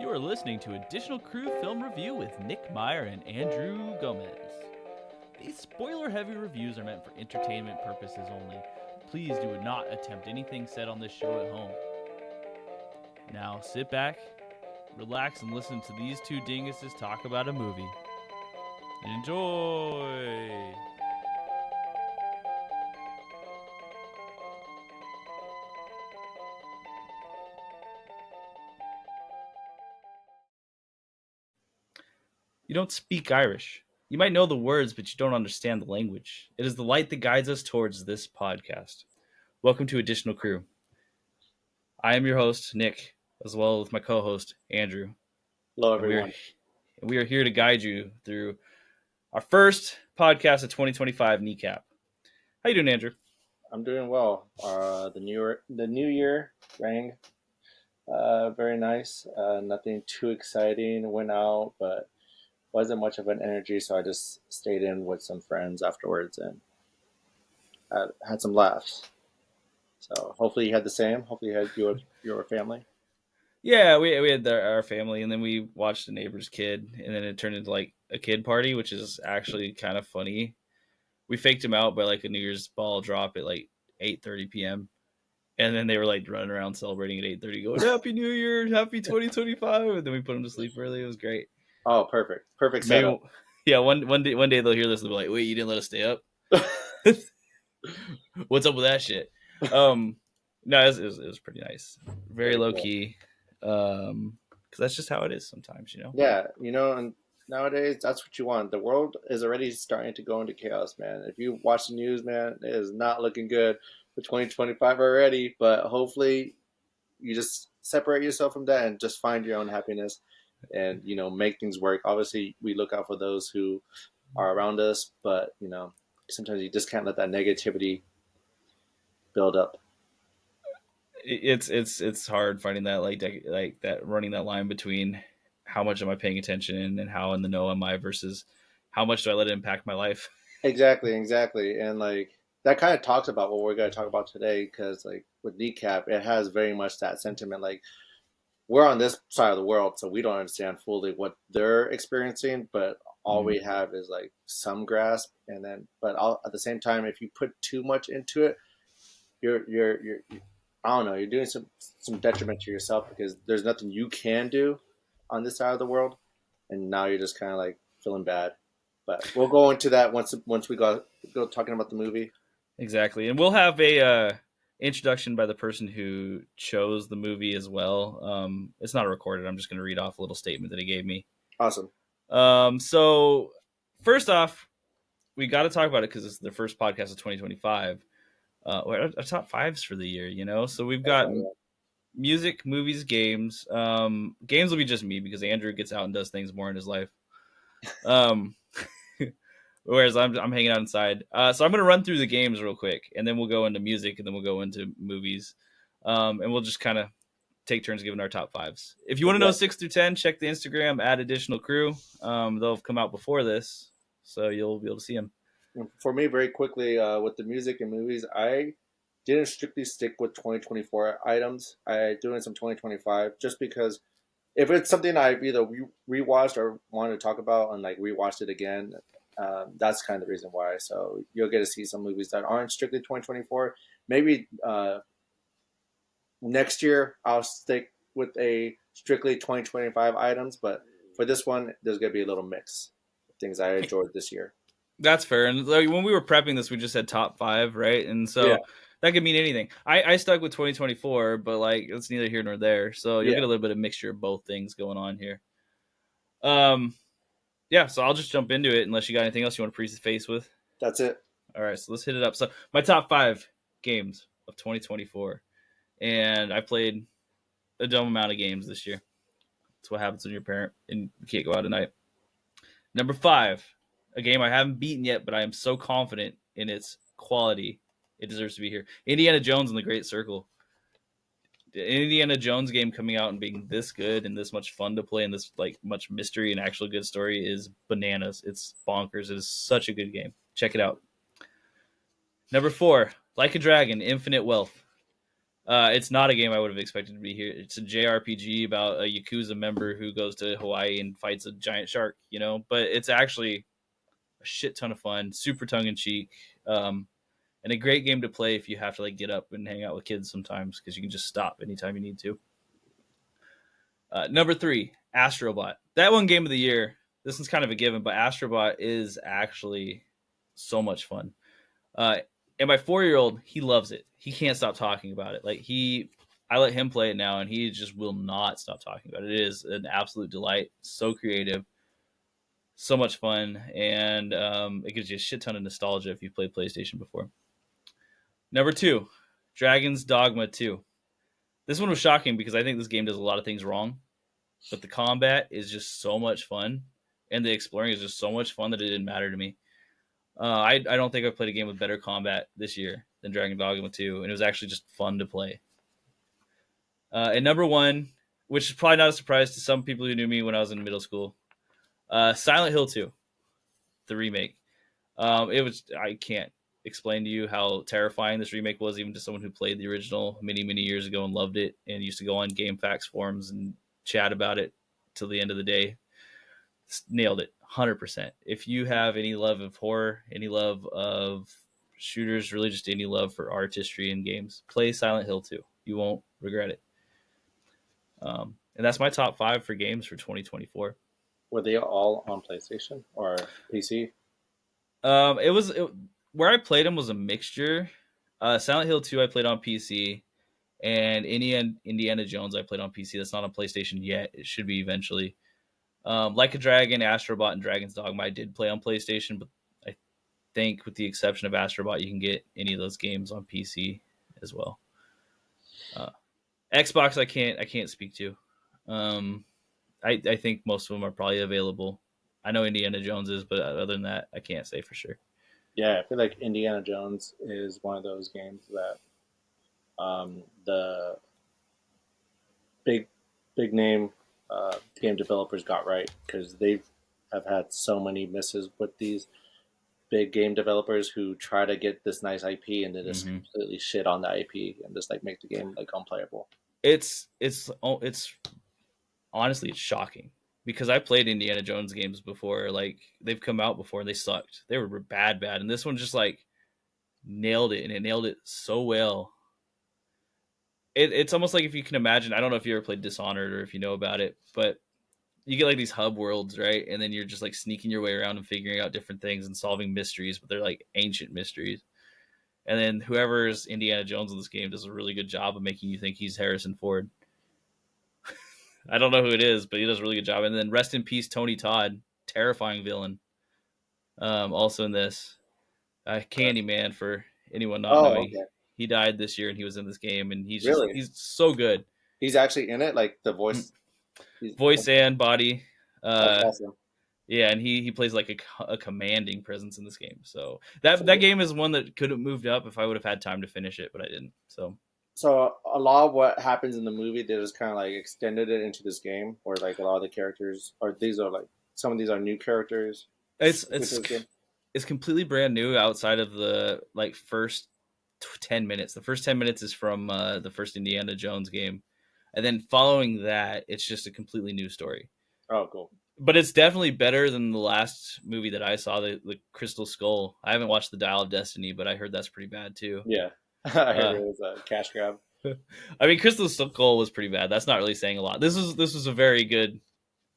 You are listening to Additional Crew Film Review with Nick Meyer and Andrew Gomez. These spoiler-heavy reviews are meant for entertainment purposes only. Please do not attempt anything said on this show at home. Now sit back, relax, and listen to these two dinguses talk about a movie. Enjoy! You don't speak Irish. You might know the words, but you don't understand the language. It is the light that guides us towards this podcast. Welcome to Additional Crew. I am your host, Nick, as well as my co-host, Andrew. Hello, everyone. We are here to guide you through our first podcast of 2025, Kneecap. How you doing, Andrew? I'm doing well. The new year rang very nice. Nothing too exciting. Went out, but wasn't much of an energy, so I just stayed in with some friends afterwards and had some laughs. So hopefully you had the same. Hopefully you had your family. Yeah, we had our family, and then we watched the neighbor's kid, and then it turned into like a kid party, which is actually kind of funny. We faked him out by like a New Year's ball drop at like 8:30 p.m. And then they were like running around celebrating at 8:30, going "Happy New Year, Happy 2025," and then we put him to sleep early. It was great. Oh, perfect setup. Maybe, yeah. One day they'll hear this and they'll be like, "Wait, you didn't let us stay up? What's up with that shit?" No, it was pretty nice, very low key. Because that's just how it is sometimes, you know. Yeah, and nowadays that's what you want. The world is already starting to go into chaos, man. If you watch the news, man, it is not looking good for 2025 already. But hopefully, you just separate yourself from that and just find your own happiness, and make things work. Obviously, we look out for those who are around us, but sometimes you just can't let that negativity build up. It's hard finding that like that, running that line between how much am I paying attention and how in the know am I versus how much do I let it impact my life. Exactly, and like that kind of talks about what we're going to talk about today, because like with Kneecap, it has very much that sentiment. Like, we're on this side of the world, so we don't understand fully what they're experiencing, but all we have is like some grasp. And then, but at the same time, if you put too much into it, you're I don't know, you're doing some detriment to yourself, because there's nothing you can do on this side of the world, and now you're just kind of like feeling bad. But we'll go into that once we go talking about the movie. Exactly, and we'll have a introduction by the person who chose the movie as well. It's not recorded. I'm just going to read off a little statement that he gave me. Awesome. So first off, we got to talk about it because it's the first podcast of 2025. Our top fives for the year, so we've got music, movies, games. Games will be just me because Andrew gets out and does things more in his life. Whereas I'm hanging out inside. So I'm going to run through the games real quick, and then we'll go into music, and then we'll go into movies. And we'll just kind of take turns giving our top fives. If you want to know 6 through 10, check the Instagram at Additional Crew. They'll have come out before this, so you'll be able to see them. For me, very quickly, with the music and movies, I didn't strictly stick with 2024 items. I doing some 2025 just because if it's something I've either rewatched or wanted to talk about and like rewatched it again, that's kind of the reason why. So you'll get to see some movies that aren't strictly 2024. Maybe next year I'll stick with a strictly 2025 items, but for this one, there's going to be a little mix of things I enjoyed this year. That's fair. And like, when we were prepping this, we just said top 5, right? And so that could mean anything. I stuck with 2024, but like it's neither here nor there. So you'll get a little bit of mixture of both things going on here. So I'll just jump into it unless you got anything else you want to preface with. That's it. All right, so let's hit it up. So my top 5 games of 2024, and I played a dumb amount of games this year. That's what happens when you're a parent and you can't go out at night. Number 5. A game I haven't beaten yet, but I am so confident in its quality, it deserves to be here. Indiana Jones and the Great Circle. The Indiana Jones game coming out and being this good and this much fun to play and this like much mystery and actual good story is bananas. It's bonkers. It is such a good game. Check it out. Number 4, Like a Dragon, Infinite Wealth. It's not a game I would have expected to be here. It's a JRPG about a Yakuza member who goes to Hawaii and fights a giant shark, you know. But it's actually a shit ton of fun, super tongue in cheek, and a great game to play if you have to like get up and hang out with kids sometimes because you can just stop anytime you need to. Number 3, Astrobot. That one game of the year. This one's kind of a given, but Astrobot is actually so much fun. Uh, and my 4-year-old, he loves it. He can't stop talking about it. I let him play it now, and he just will not stop talking about it. It is an absolute delight. So creative, so much fun, and it gives you a shit ton of nostalgia if you've played PlayStation before. Number 2, Dragon's Dogma 2. This one was shocking because I think this game does a lot of things wrong, but the combat is just so much fun, and the exploring is just so much fun that it didn't matter to me. I don't think I've played a game with better combat this year than Dragon Dogma 2, and it was actually just fun to play. And number 1, which is probably not a surprise to some people who knew me when I was in middle school, Silent Hill 2, the remake. I can't explain to you how terrifying this remake was, even to someone who played the original many years ago and loved it and used to go on GameFAQs forums and chat about it till the end of the day. Nailed it 100%. If you have any love of horror, any love of shooters, really just any love for artistry in games, play Silent Hill 2. You won't regret it. And that's my top 5 for games for 2024. Were they all on PlayStation or PC? Where I played them was a mixture. Silent Hill 2 I played on PC, and Indiana Jones I played on PC. That's not on PlayStation yet. It should be eventually. Like a Dragon, Astrobot, and Dragon's Dogma I did play on PlayStation, but I think with the exception of Astrobot, you can get any of those games on PC as well. Xbox I can't speak to. I think most of them are probably available. I know Indiana Jones is, but other than that, I can't say for sure. Yeah, I feel like Indiana Jones is one of those games that the big name game developers got right because they have had so many misses with these big game developers who try to get this nice IP and then just Mm-hmm. completely shit on the IP and just like make the game like unplayable. It's honestly it's shocking because I played Indiana Jones games before. Like they've come out before and they sucked. They were bad, and this one just like nailed it, and it nailed it so well. It's almost like if you can imagine. I don't know if you ever played Dishonored or if you know about it, but you get like these hub worlds, right? And then you're just like sneaking your way around and figuring out different things and solving mysteries, but they're like ancient mysteries. And then whoever's Indiana Jones in this game does a really good job of making you think he's Harrison Ford. I don't know who it is, but he does a really good job. And then rest in peace, Tony Todd, terrifying villain. Also in this, Candyman. For anyone not Oh, knowing, okay. he died this year, and he was in this game, and Really? he's so good, He's actually in it, like the voice. He's, voice and body. that's Uh, awesome. yeah, and he plays like a commanding presence in this game. So that So, game is one that could have moved up if I would have had time to finish it, but I didn't. So so a lot of what happens in the movie, they just kind of like extended it into this game, or like a lot of the characters, or these are like some of these are new characters it's specific to it's this game. it's completely brand new outside of the like first 10 minutes. The first 10 minutes is from the first Indiana Jones game, and then following that, it's just a completely new story. Oh, cool. But it's definitely better than the last movie that I saw, the Crystal Skull. I haven't watched the Dial of Destiny, but I heard that's pretty bad too. Yeah, I heard Uh, it was a cash grab. I mean, Crystal Skull was pretty bad. That's not really saying a lot. This was a very good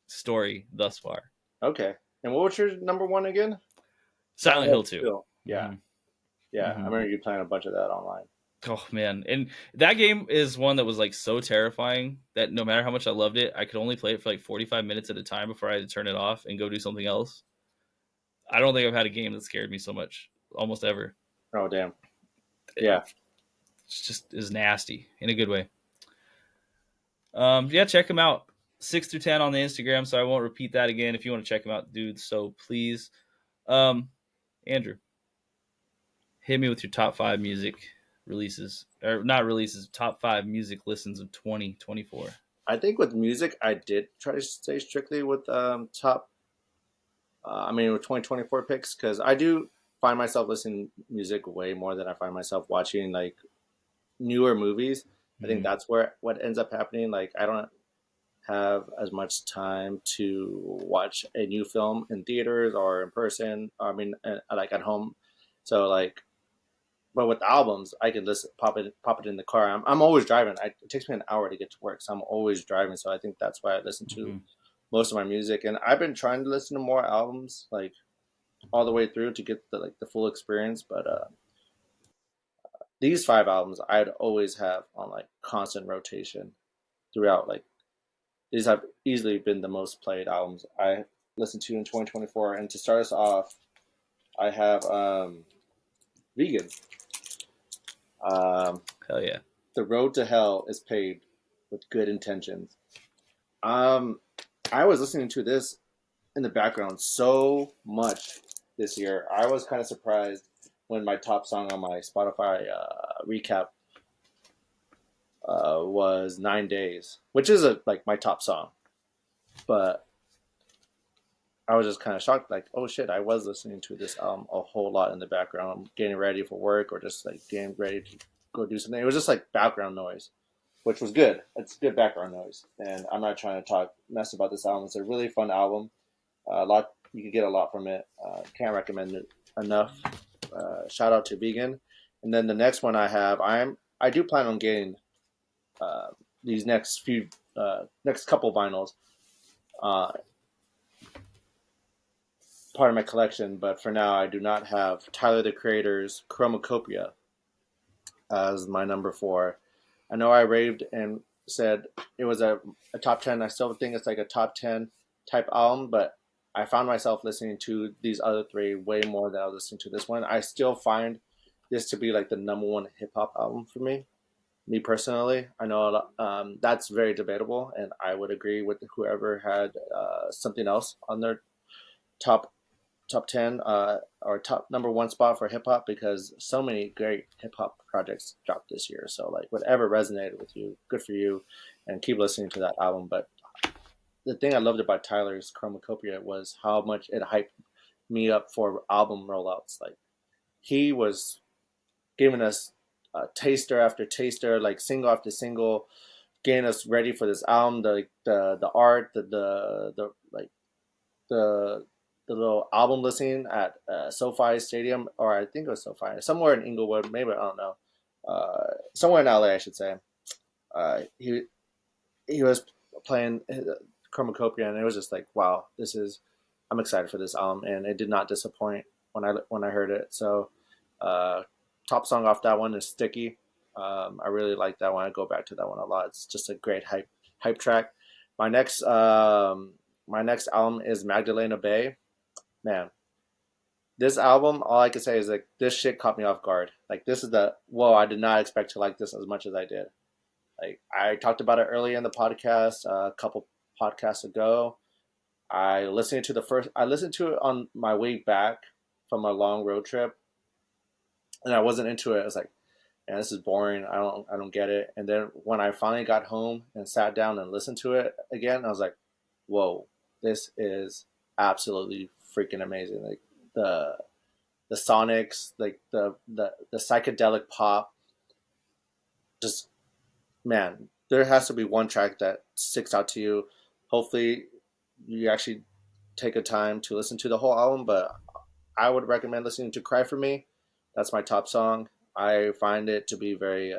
story thus far. Okay. And what was your number one again? Silent Silent Hill Hill 2. 2. Yeah. Mm-hmm. Yeah. I Mm-hmm. remember you playing a bunch of that online. Oh man, and that game is one that was like so terrifying that no matter how much I loved it, I could only play it for like 45 minutes at a time before I had to turn it off and go do something else. I don't think I've had a game that scared me so much almost ever. Oh, damn. Yeah. It's just is nasty in a good way. Yeah, check them out. 6 through 10 on the Instagram, so I won't repeat that again. If you want to check them out, dude, so please. Um, Andrew, hit me with your top 5 music releases, or not releases, top 5 music listens of 2024. I think with music, I did try to stay strictly with top, with 2024 picks because I do find myself listening to music way more than I find myself watching like newer movies. I think that's where what ends up happening. Like I don't have as much time to watch a new film in theaters or in person. I mean, like at home. So like, but with albums, I can listen, pop it in the car. I'm always driving. It takes me an hour to get to work, so I'm always driving. So I think that's why I listen to Mm-hmm. most of my music. And I've been trying to listen to more albums, like all the way through to get the full experience. But these 5 albums, I'd always have on like constant rotation throughout. Like these have easily been the most played albums I listened to in 2024. And to start us off, I have Vegan. Um, Hell yeah. the road to hell is paved with good intentions. Um, I was listening to this in the background so much this year. I was kind of surprised when my top song on my Spotify recap was 9 Days, which is like my top song. But I was just kind of shocked, like, oh shit, I was listening to this album a whole lot in the background, getting ready for work or just like getting ready to go do something. It was just like background noise, which was good. It's good background noise, and I'm not trying to talk mess about this album. It's a really fun album. A lot you can get a lot from it. Can't recommend it enough. Shout out to Vegan, and then the next one I have, I do plan on getting uh, these next couple vinyls. Uh, Part of my collection, but for now I do not have Tyler the Creator's Chromacopia as my number 4. I know I raved and said it was a top 10. I still think it's like a top 10 type album, but I found myself listening to these other 3 way more than I was listening to this one. I still find this to be like the number 1 hip hop album for me personally. I know a lot, that's very debatable, and I would agree with whoever had something else on their top top 10 or top number 1 spot for hip hop, because so many great hip hop projects dropped this year. So like whatever resonated with you, good for you, and keep listening to that album. But the thing I loved about Tyler's Chromacopia was how much it hyped me up for album rollouts. Like he was giving us taster after taster, like single after single, getting us ready for this album. The art, the like the little album listening at SoFi Stadium, or I think it was SoFi, somewhere in Inglewood, maybe I don't know, somewhere in LA, I should say. He was playing Chromacopia, and it was just like, wow, I'm excited for this album, and it did not disappoint when I heard it. So, uh, top song off that one is Sticky. I really like that one. I go back to that one a lot. It's just a great hype track. My next my next album is Magdalena Bay. Man, this album, all I can say is like this shit caught me off guard. Like this is the whoa, I did not expect to like this as much as I did. Like I talked about it earlier in the podcast, a couple podcasts ago. I listened to it on my way back from a long road trip, and I wasn't into it. I was like, man, this is boring. I don't get it. And then when I finally got home and sat down and listened to it again, I was like, whoa, this is absolutely freaking amazing. Like the the sonics, like the psychedelic pop, just man, there has to be one track that sticks out to you. Hopefully you actually take a time to listen to the whole album, but I would recommend listening to Cry for Me. That's my top song. I find it to be very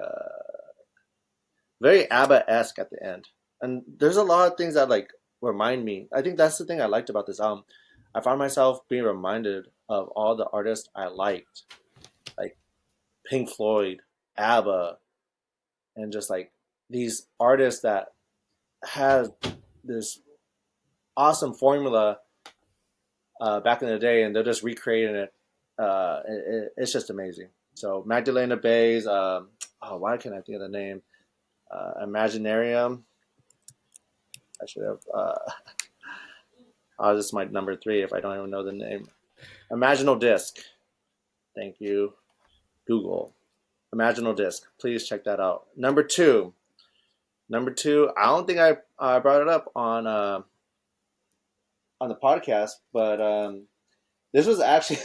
ABBA-esque at the end. And there's a lot of things that like remind me. I think that's the thing I liked about this album. I found myself being reminded of all the artists I liked, like Pink Floyd, ABBA, and just like these artists that had this awesome formula back in the day, and they're just recreating it. It's just amazing. So Magdalena Bay's, oh, why can't I think of the name? Imaginarium. I should have. Oh, this is my number 3 if I don't even know the name. Imaginal Disc. Thank you, Google. Imaginal Disc. Please check that out. Number 2. Number 2. I don't think I brought it up on the podcast, but this was actually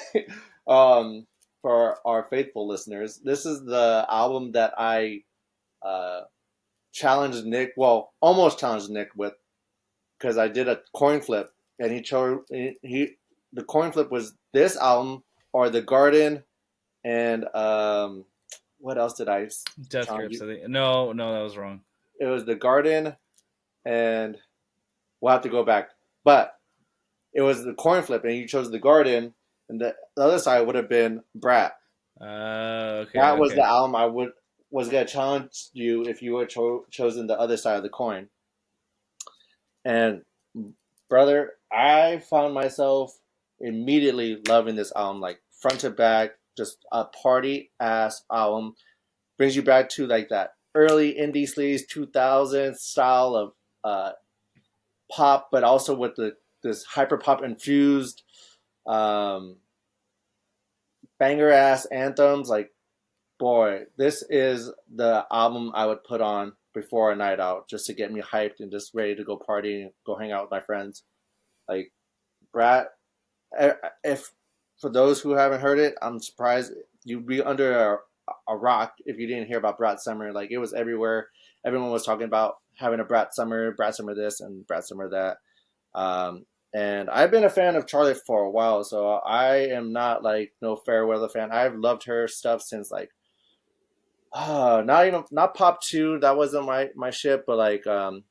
for our faithful listeners. This is the album that I challenged Nick. Well, almost challenged Nick with because I did a coin flip, and he chose the coin flip was this album or The Garden, and what else did I Death challenge Grips. you? I think. No, that was wrong. It was The Garden, and we'll have to go back, but it was the coin flip, and you chose The Garden, and the other side would have been Brat. Okay, That was the okay. album I was gonna challenge you if you would chosen the other side of the coin. And brother, I found myself immediately loving this album, like front to back, just a party ass album. Brings you back to like that early indie sleaze 2000s style of uh, pop, but also with this hyper pop infused um, banger ass anthems. Like, boy, this is the album I would put on before a night out just to get me hyped and just ready to go party and go hang out with my friends. Like, Brat, if for those who haven't heard it, I'm surprised you'd be under a rock if you didn't hear about Brat Summer. Like, it was everywhere. Everyone was talking about having a Brat Summer this, and Brat Summer that. Um, and I've been a fan of Charlie for a while, so I am not like no Fairweather fan. I've loved her stuff since like not Pop 2, that wasn't my shit, but like that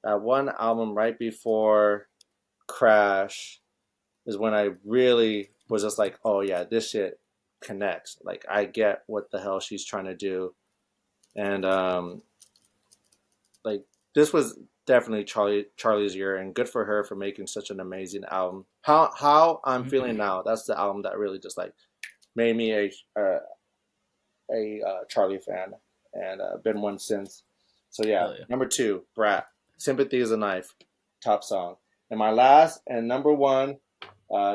one album right before Crash is when I really was just like, oh yeah, this shit connects. Like I get what the hell she's trying to do. And like this was definitely Charlie's year, and good for her for making such an amazing album. How I'm feeling now, that's the album that really just like made me a Charlie fan, and been one since. So yeah, Hell yeah. number 2, Brat, Sympathy is a Knife, top song. And my last and number 1,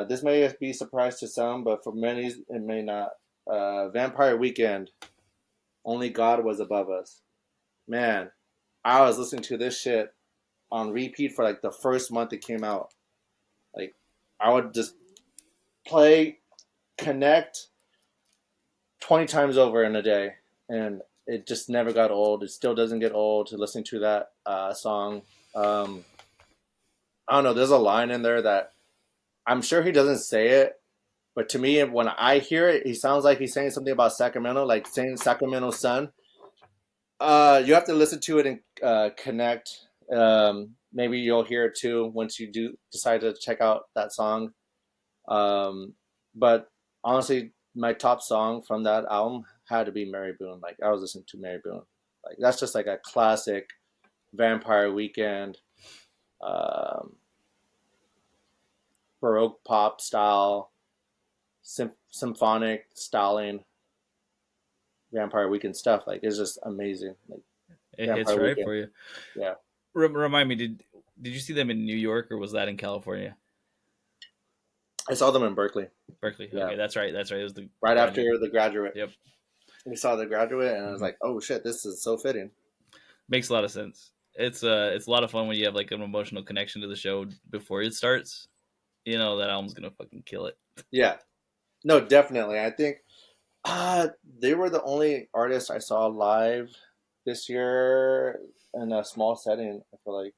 this may be a surprise to some, but for many it may not. Vampire Weekend, Only God Was Above Us. Man, I was listening to this shit on repeat for like the first month it came out. Like I would just play, connect 20 times over in a day, and it just never got old. It still doesn't get old to listen to that song. Um, I don't know. There's a line in there that I'm sure he doesn't say it, but to me, when I hear it, he sounds like he's saying something about Sacramento, like saying Sacramento Sun. You have to listen to it and connect. Maybe you'll hear it too once you do decide to check out that song. Um, but honestly, my top song from that album had to be Mary Boone. Like I was listening to Mary Boone. Like that's just like a classic Vampire Weekend, um, Baroque pop style, symphonic styling Vampire Weekend stuff. Like it's just amazing. Like It hits Vampire right Weekend. for you. Yeah. Remind me, did you see them in New York or was that in California? I saw them in Berkeley. Berkeley. Yeah. Okay, that's right. That's right. It was the Right after graduate. The Graduate. Yep. We saw The Graduate, and I was Hmm. like, oh shit, this is so fitting. Makes a lot of sense. It's a lot of fun when you have like an emotional connection to the show before it starts. You know that album's gonna fucking kill it. Yeah. No, definitely. I think they were the only artists I saw live this year in a small setting. I feel like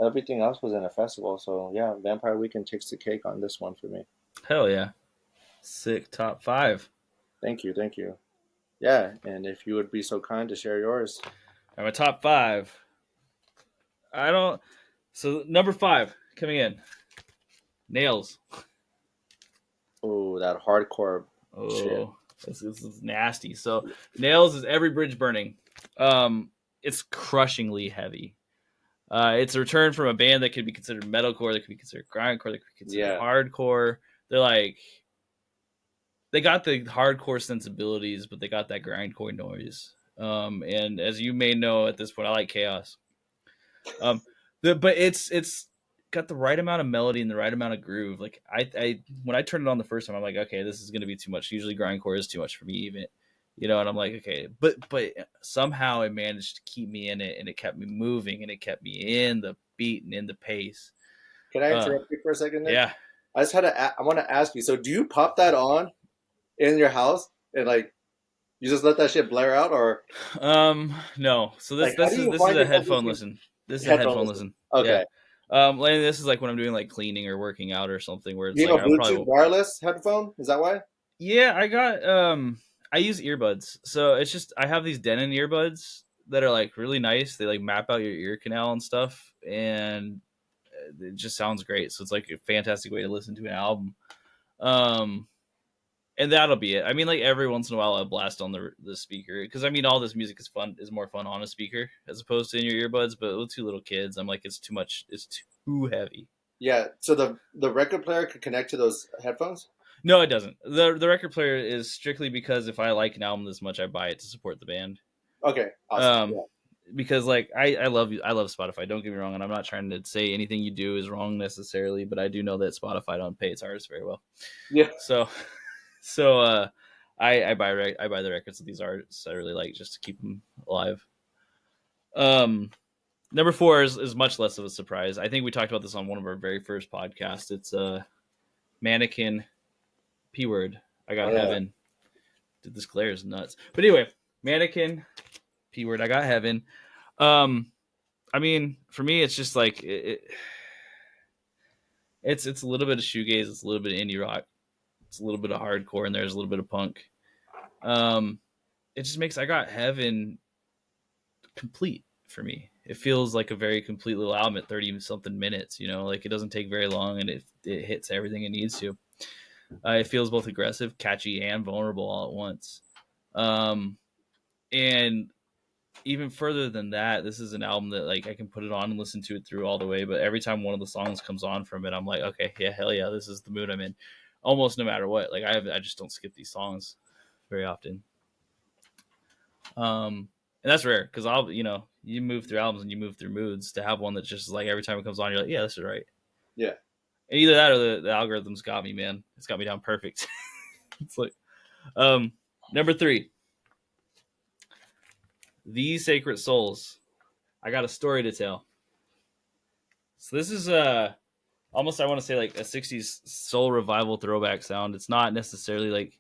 everything else was in a festival. So yeah, Vampire Weekend takes the cake on this one for me. Hell yeah. Sick top five. Thank you, thank you. Yeah, and if you would be so kind to share yours. All right, my top five. I don't. So number five coming in. Nails. Oh, that hardcore shit. Oh, this is nasty. So Nails is Every Bridge Burning. It's crushingly heavy. It's a return from a band that could be considered metalcore, that could be considered grindcore, that could be considered Yeah, hardcore. They're like they got the hardcore sensibilities, but they got that grindcore noise. And as you may know at this point, I like chaos. Um, but it's got the right amount of melody and the right amount of groove. Like I when I turned it on the first time, I'm like, okay, this is gonna be too much. Usually grindcore is too much for me, even. You know, and I'm like, okay, but somehow it managed to keep me in it, and it kept me moving, and it kept me in the beat and in the pace. can I Uh, interrupt you for a second, Nick? yeah, I just had to. I want to ask you. So, do you pop that on in your house and like You just let that shit blare out, or No. So like how this do is you this is find a yourself headphone listening listen. This is a headphone headphone listening? listen. Yeah. Okay. Like this is like when I'm doing like cleaning or working out or something where it's You like know, I probably Bluetooth won't. wireless headphone. Is that why? Yeah, I got I use earbuds. So it's just I have these Denon earbuds that are like really nice. They like map out your ear canal and stuff and it just sounds great. So it's like a fantastic way to listen to an album. Um and that'll be it. I mean, like every once in a while, I blast on the speaker because I mean, all this music is more fun on a speaker as opposed to in your earbuds. But with two little kids, I'm like, it's too much. It's too heavy. Yeah. So the record player could connect to those headphones. No, it doesn't. The record player is strictly because if I like an album this much, I buy it to support the band. Okay. Awesome. Um, Yeah. because like I love Spotify. Don't get me wrong, and I'm not trying to say anything you do is wrong necessarily, but I do know that Spotify don't pay its artists very well. Yeah. So I buy the records of these artists I really like just to keep them alive. Um, Number four is much less of a surprise. I think we talked about this on one of our very first podcasts. It's Mannequin P Word. I Oh got yeah. heaven. Dude, this glare is nuts. But anyway, Mannequin P Word. I got heaven. Um, I mean, for me, it's just like it's a little bit of shoegaze, it's a little bit of indie rock, it's a little bit of hardcore, and there's a little bit of punk. Um, it just makes I got heaven complete for me. It feels like a very complete little album at 30 something minutes, you know, like it doesn't take very long and it hits everything it needs to. It feels both aggressive, catchy, and vulnerable all at once. Um, and even further than that, this is an album that like I can put it on and listen to it through all the way. But every time one of the songs comes on from it, I'm like, okay, yeah, hell yeah, this is the mood I'm in. Almost no matter what. Like I just don't skip these songs very often. And that's rare because you move through albums and you move through moods. To have one that just like every time it comes on, you're like, yeah, this is right. Yeah. And either that or the algorithm's got me, man. It's got me down perfect. It's like, um, number three, These Sacred Souls. I got a story to tell. So this is almost I want to say like a 60s soul revival throwback sound. It's not necessarily like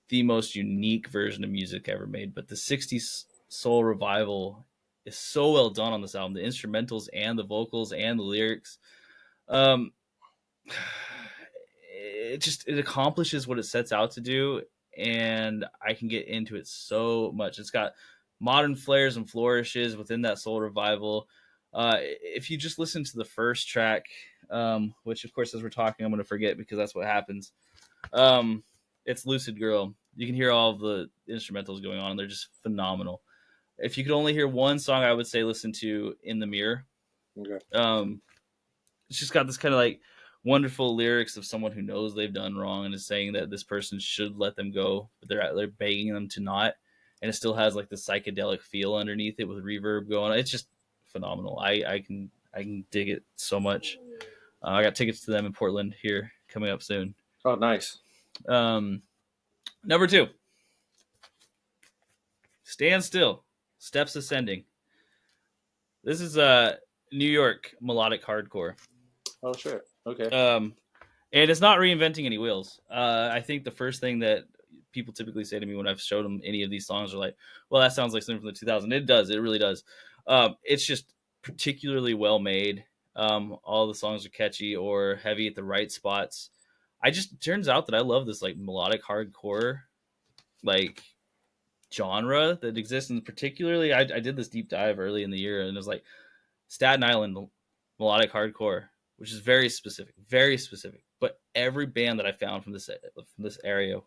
the most unique version of music ever made, but the 60s soul revival is so well done on this album. The instrumentals and the vocals and the lyrics. Um it accomplishes what it sets out to do, and I can get into it so much. It's got modern flares and flourishes within that soul revival. If you just listen to the first track, which of course as we're talking I'm going to forget because that's what happens. Um, it's Lucid Girl. You can hear all of the instrumentals going on, and they're just phenomenal. If you could only hear one song, I would say listen to In the Mirror. Okay. Um, it's just got this kind of like wonderful lyrics of someone who knows they've done wrong and is saying that this person should let them go, but they're begging them to not. And it still has like the psychedelic feel underneath it with reverb going on. It's just phenomenal. I can dig it so much. I got tickets to them in Portland here coming up soon. Oh, nice. Um, Number two, Stand Still, Steps Ascending. This is New York melodic hardcore. Oh, sure. Okay. Um, and it's not reinventing any wheels. I think the first thing that people typically say to me when I've showed them any of these songs are like, well, that sounds like something from the 2000s. It does. It really does. It's just particularly well made. All the songs are catchy or heavy at the right spots. It turns out that I love this like melodic hardcore like genre that exists, and particularly I did this deep dive early in the year, and it was like Staten Island melodic hardcore, which is very specific. But every band that I found from this area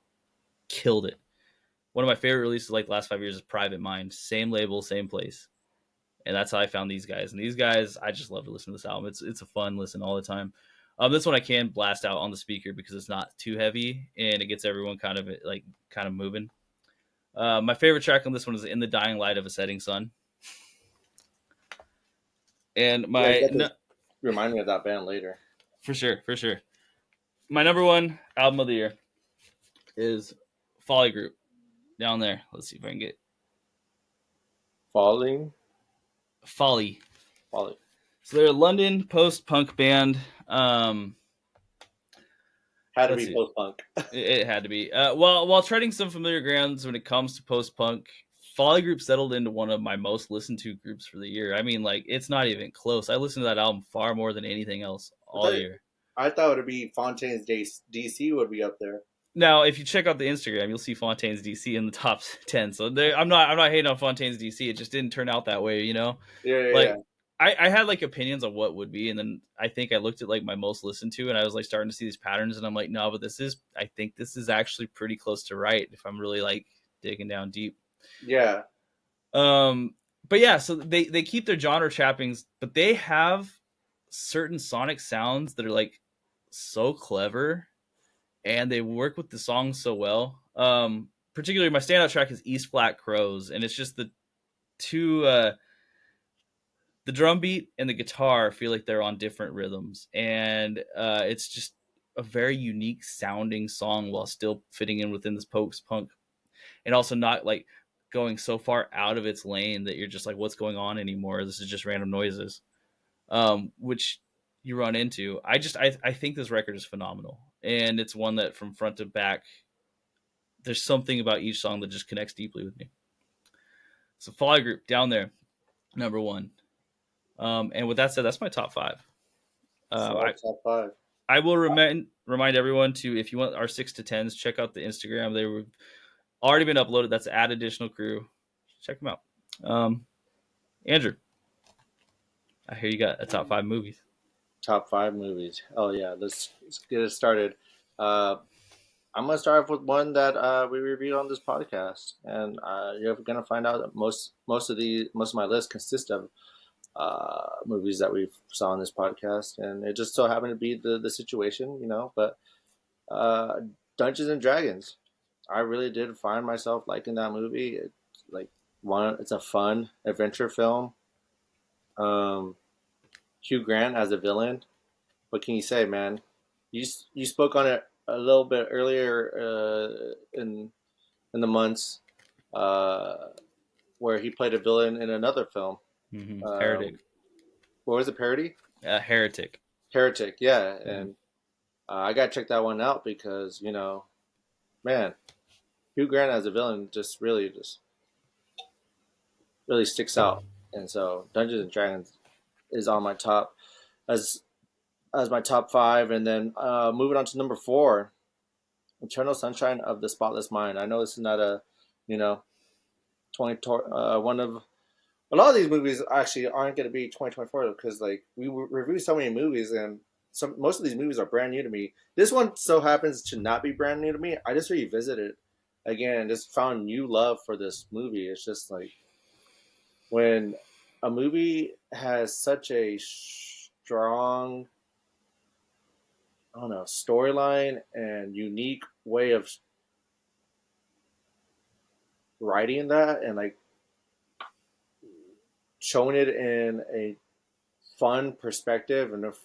killed it. One of my favorite releases like the last 5 years is Private Mind, same label, same place, and that's how I found these guys. And these guys, I just love to listen to this album. It's a fun listen all the time. This one I can blast out on the speaker because it's not too heavy and it gets everyone kind of moving. My favorite track on this one is "In the Dying Light of a Setting Sun," and Yeah, you got to remind me of that band later. for sure. My number one album of the year is Folly Group. Down there, let's see if I can get Falling. Folly. Falling. So they're a London post-punk band. Had to let's be see. post punk. It had to be. While treading some familiar grounds when it comes to post punk, Folly Group settled into one of my most listened to groups for the year. I mean, like, it's not even close. I listened to that album far more than anything else I all thought year. I thought it would be Fontaine's DC would be up there. Now, if you check out the Instagram, you'll see Fontaine's DC in the top 10. So I'm not hating on Fontaine's DC. It just didn't turn out that way, you know. Yeah. Like, I had like opinions on what would be, and then I think I looked at like my most listened to, and I was like starting to see these patterns, and I'm like, no, but I think this is actually pretty close to right if I'm really like digging down deep. Yeah. Um, but yeah, so they keep their genre trappings, but they have certain sonic sounds that are like so clever, and they work with the song so well. Particularly my standout track is East Flat Crows, and it's just the two the drum beat and the guitar feel like they're on different rhythms, and it's just a very unique sounding song while still fitting in within this post punk, and also not like going so far out of its lane that you're just like, what's going on anymore? This is just random noises, which you run into. I think this record is phenomenal, and it's one that from front to back, there's something about each song that just connects deeply with me. So Folly Group down there, number one. And with that said, that's my top five. So top five. I will remind everyone to, if you want our 6 to 10s, check out the Instagram. They were already been uploaded. That's Add Additional Crew. Check them out. Andrew, I hear you got a top 5 movies. Top 5 movies. Oh yeah, let's get it started. I'm gonna start off with one that we reviewed on this podcast, and you're gonna find out that most of my list consists of movies that we saw on this podcast, and it just so happened to be the situation, you know. But uh, Dungeons and Dragons, I really did find myself liking that movie. It's a fun adventure film. Um, Hugh Grant as a villain. What can you say, man? You spoke on it a little bit earlier in the months, uh, where he played a villain in another film. Heretic. What was it? Parody? Heretic. Heretic. Yeah, Mm-hmm. and I gotta check that one out because man, Hugh Grant as a villain just really sticks out, and so Dungeons and Dragons is on my top as my top 5, and then moving on to number 4, Eternal Sunshine of the Spotless Mind. I know this is not a, you know, one of a lot of these movies actually aren't going to be 2024 because like we review so many movies and most of these movies are brand new to me. This one so happens to not be brand new to me. I just revisited it again and just found new love for this movie. It's just like when a movie has such a strong, I don't know, storyline and unique way of writing that and like showing it in a fun perspective and with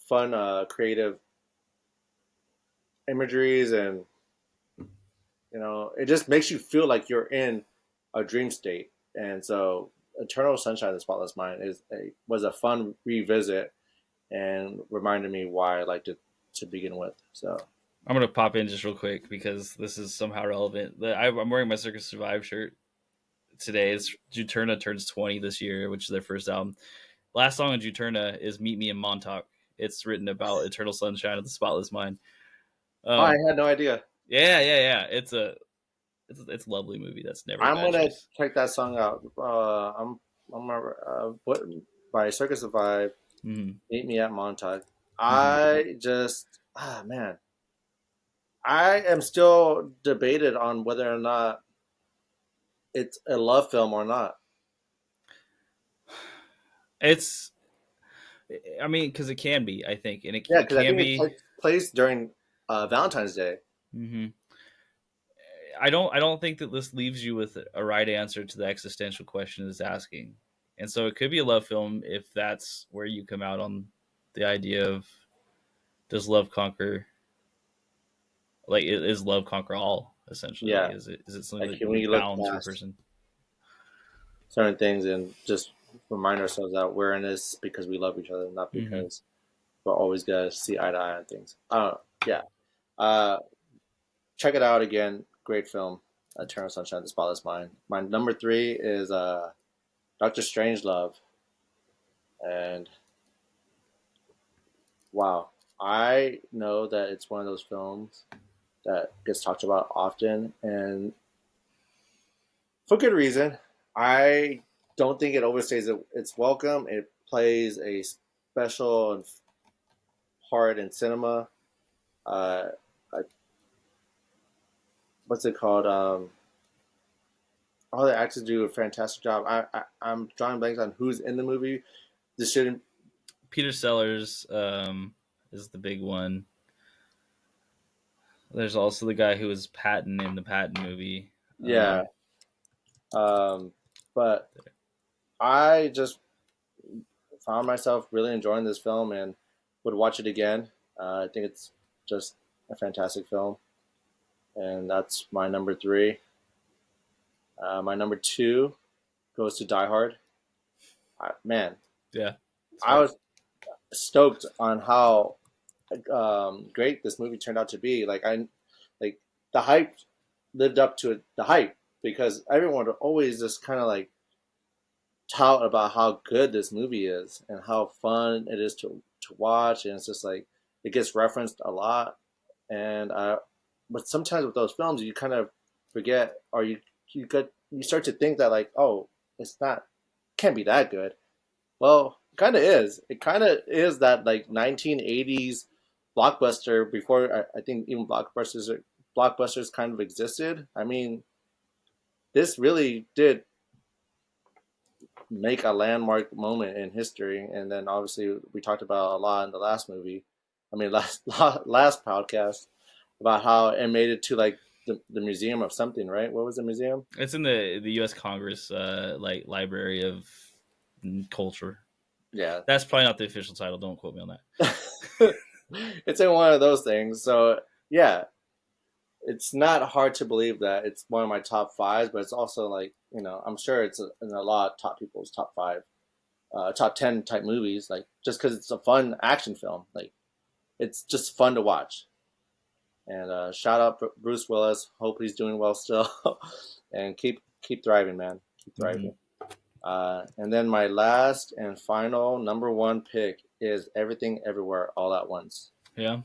fun creative imageries, and it just makes you feel like you're in a dream state. And so Eternal Sunshine of the Spotless Mind was a fun revisit and reminded me why I liked it to begin with. So I'm going to pop in just real quick because this is somehow relevant. I'm wearing my Circus Survive shirt today. It's Juturna turns 20 this year, which is their first album. Last song on Juturna is Meet Me in Montauk. It's written about Eternal Sunshine of the Spotless Mind. I had no idea. Yeah. It's a lovely movie. That's never a bad choice. Check that song out. What by Circus Survive. Mm-hmm. Meet Me at Montauk. I just man, I am still debated on whether or not it's a love film or not. I mean, because it can be, I think, and it Yeah, can because I think be. it takes place during Valentine's Day. Mm-hmm. I don't think that this leaves you with a right answer to the existential question it's asking, and so it could be a love film if that's where you come out on the idea of does love conquer? Like, is love conquer all? Essentially, Yeah, like, is it something like that when you look bounds a past person? certain things and just remind ourselves that we're in this because we love each other, not because we're always gonna see eye to eye on things. I don't know. Yeah. Uh, check it out again. Great film. Eternal Sunshine of the Spotless Mind. My number three is Doctor Strangelove, and wow, I know that it's one of those films that gets talked about often, and for good reason. I don't think it overstays its welcome. It plays a special part in cinema. Uh, I, what's it called? All the actors do a fantastic job. I'm drawing blanks on who's in the movie. This shouldn't. Peter Sellers is the big one. There's also the guy who was Patton in the Patton movie. Yeah, but I just found myself really enjoying this film and would watch it again. I think it's just a fantastic film, and that's my number three. My number two goes to Die Hard. Man, Yeah, that's I fair. was stoked on how great this movie turned out to be. Like the hype lived up to the hype because everyone would always just kind of like tout about how good this movie is and how fun it is to watch, and it's just like it gets referenced a lot. And but sometimes with those films, you kind of forget, or you start to think that like, oh, it's not can't be that good. Well, it kind of is. It kind of is that like 1980s blockbuster before I think even blockbusters kind of existed. I mean, this really did make a landmark moment in history. And then obviously we talked about a lot in the last movie. I mean, last podcast about how it made it to like the museum of something, right? What was the museum? It's in the U.S. Congress like Library of Culture. Yeah, That's probably not the official title. Don't quote me on that. it's in one of those things. So yeah, it's not hard to believe that it's one of my top fives, but it's also like I'm sure it's in a lot of top people's top five, top 10 type movies. Like just because it's a fun action film, like it's just fun to watch. And shout out Bruce Willis. Hope he's doing well still, and keep thriving, man. Keep Mm-hmm. thriving. And then my last and final number one pick is Everything Everywhere All at Once. Yeah.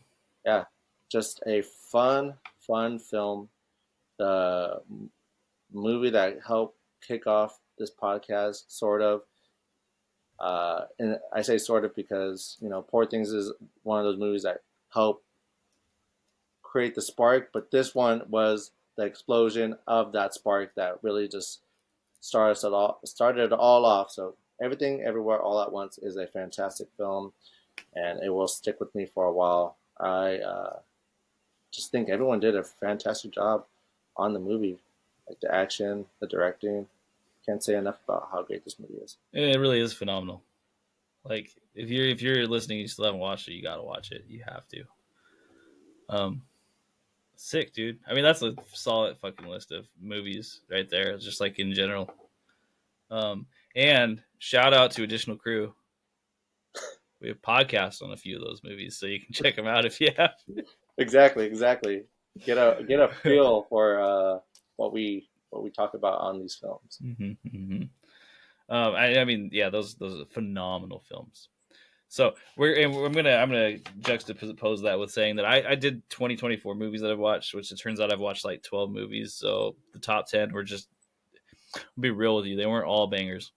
Yeah, just a fun film. The movie that helped kick off this podcast, sort of. And I say sort of because Poor Things is one of those movies that help create the spark, but this one was the explosion of that spark that really just started it all off. So Everything Everywhere All at Once is a fantastic film, and it will stick with me for a while. I just think everyone did a fantastic job on the movie, like the action, the directing. Can't say enough about how great this movie is. It really is phenomenal. Like if you're listening, you still haven't watched it, you got to watch it. You have to. Um, Sick, dude. I mean, that's a solid fucking list of movies right there. Just like in general. And shout out to Additional Crew. We have podcasts on a few of those movies, so you can check them out if you have. Exactly. Get a feel for what we talk about on these films. Mm-hmm, mm-hmm. I mean, yeah, those are phenomenal films. So I'm gonna juxtapose that with saying that I did 2024 movies that I've watched, which it turns out I've watched like 12 movies. So the top 10 were just, I'll be real with you, they weren't all bangers.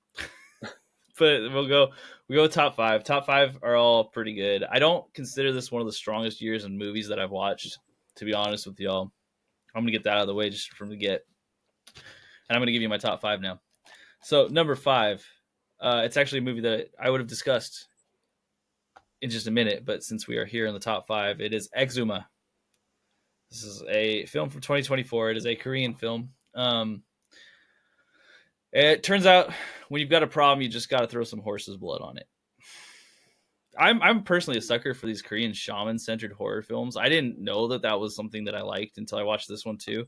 But we go top five. Top five are all pretty good. I don't consider this one of the strongest years in movies that I've watched, to be honest with y'all. I'm gonna get that out of the way just from the get, and I'm gonna give you my top five now. So number five, it's actually a movie that I would have discussed in just a minute, but since we are here in the top five, it is Exuma. This is a film from 2024. It is a Korean film. It turns out when you've got a problem, you just got to throw some horse's blood on it. I'm personally a sucker for these Korean shaman centered horror films. I didn't know that that was something that I liked until I watched this one too,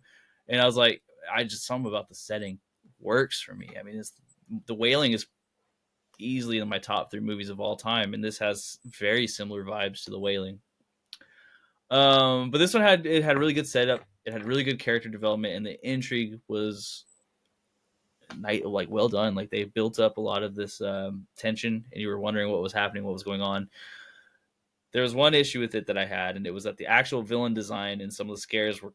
and I was like, I just something about the setting works for me. I mean, the Wailing is easily in my top three movies of all time, and this has very similar vibes to The Wailing. But this one had really good setup. It had really good character development, and the intrigue was like well done. Like they built up a lot of this tension, and you were wondering what was happening, what was going on. There was one issue with it that I had, and it was that the actual villain design and some of the scares were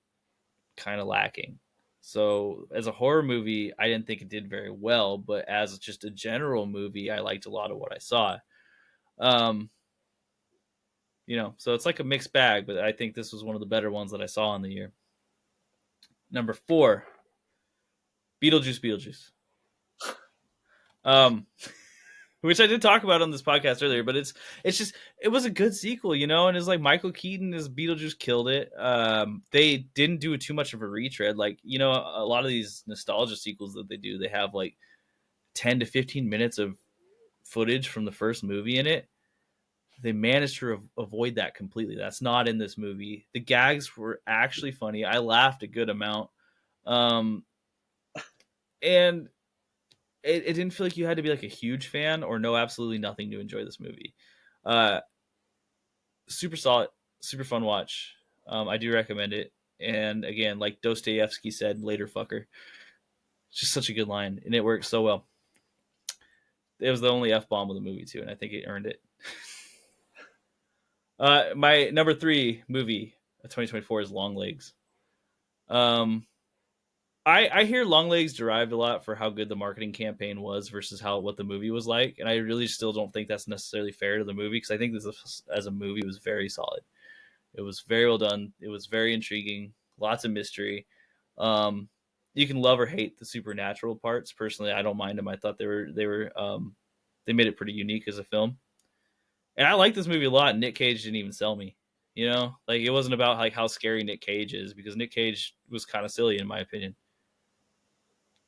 kind of lacking. So as a horror movie, I didn't think it did very well, but as just a general movie, I liked a lot of what I saw. Um, so it's like a mixed bag, but I think this was one of the better ones that I saw in the year. Number 4, Beetlejuice. Um, which I did talk about on this podcast earlier, but it was a good sequel, and it's like Michael Keaton as Beetlejuice killed it. They didn't do too much of a retread, like a lot of these nostalgia sequels that they do, they have like 10 to 15 minutes of footage from the first movie in it. They managed to avoid that completely. That's not in this movie. The gags were actually funny. I laughed a good amount, and it didn't feel like you had to be like a huge fan or know absolutely nothing to enjoy this movie. Uh, Super solid, super fun watch. I do recommend it. And again, like Dostoevsky said, later fucker. It's just such a good line, and it works so well. It was the only F bomb of the movie too, and I think it earned it. My number 3 movie of 2024 is Long Legs. Um, I hear Long Legs derived a lot for how good the marketing campaign was versus what the movie was like, and I really still don't think that's necessarily fair to the movie, because I think this as a movie was very solid. It was very well done. It was very intriguing. Lots of mystery. Um, you can love or hate the supernatural parts. Personally, I don't mind them. I thought they made it pretty unique as a film, and I like this movie a lot. Nick Cage didn't even sell me. Like it wasn't about like how scary Nick Cage is, because Nick Cage was kind of silly in my opinion.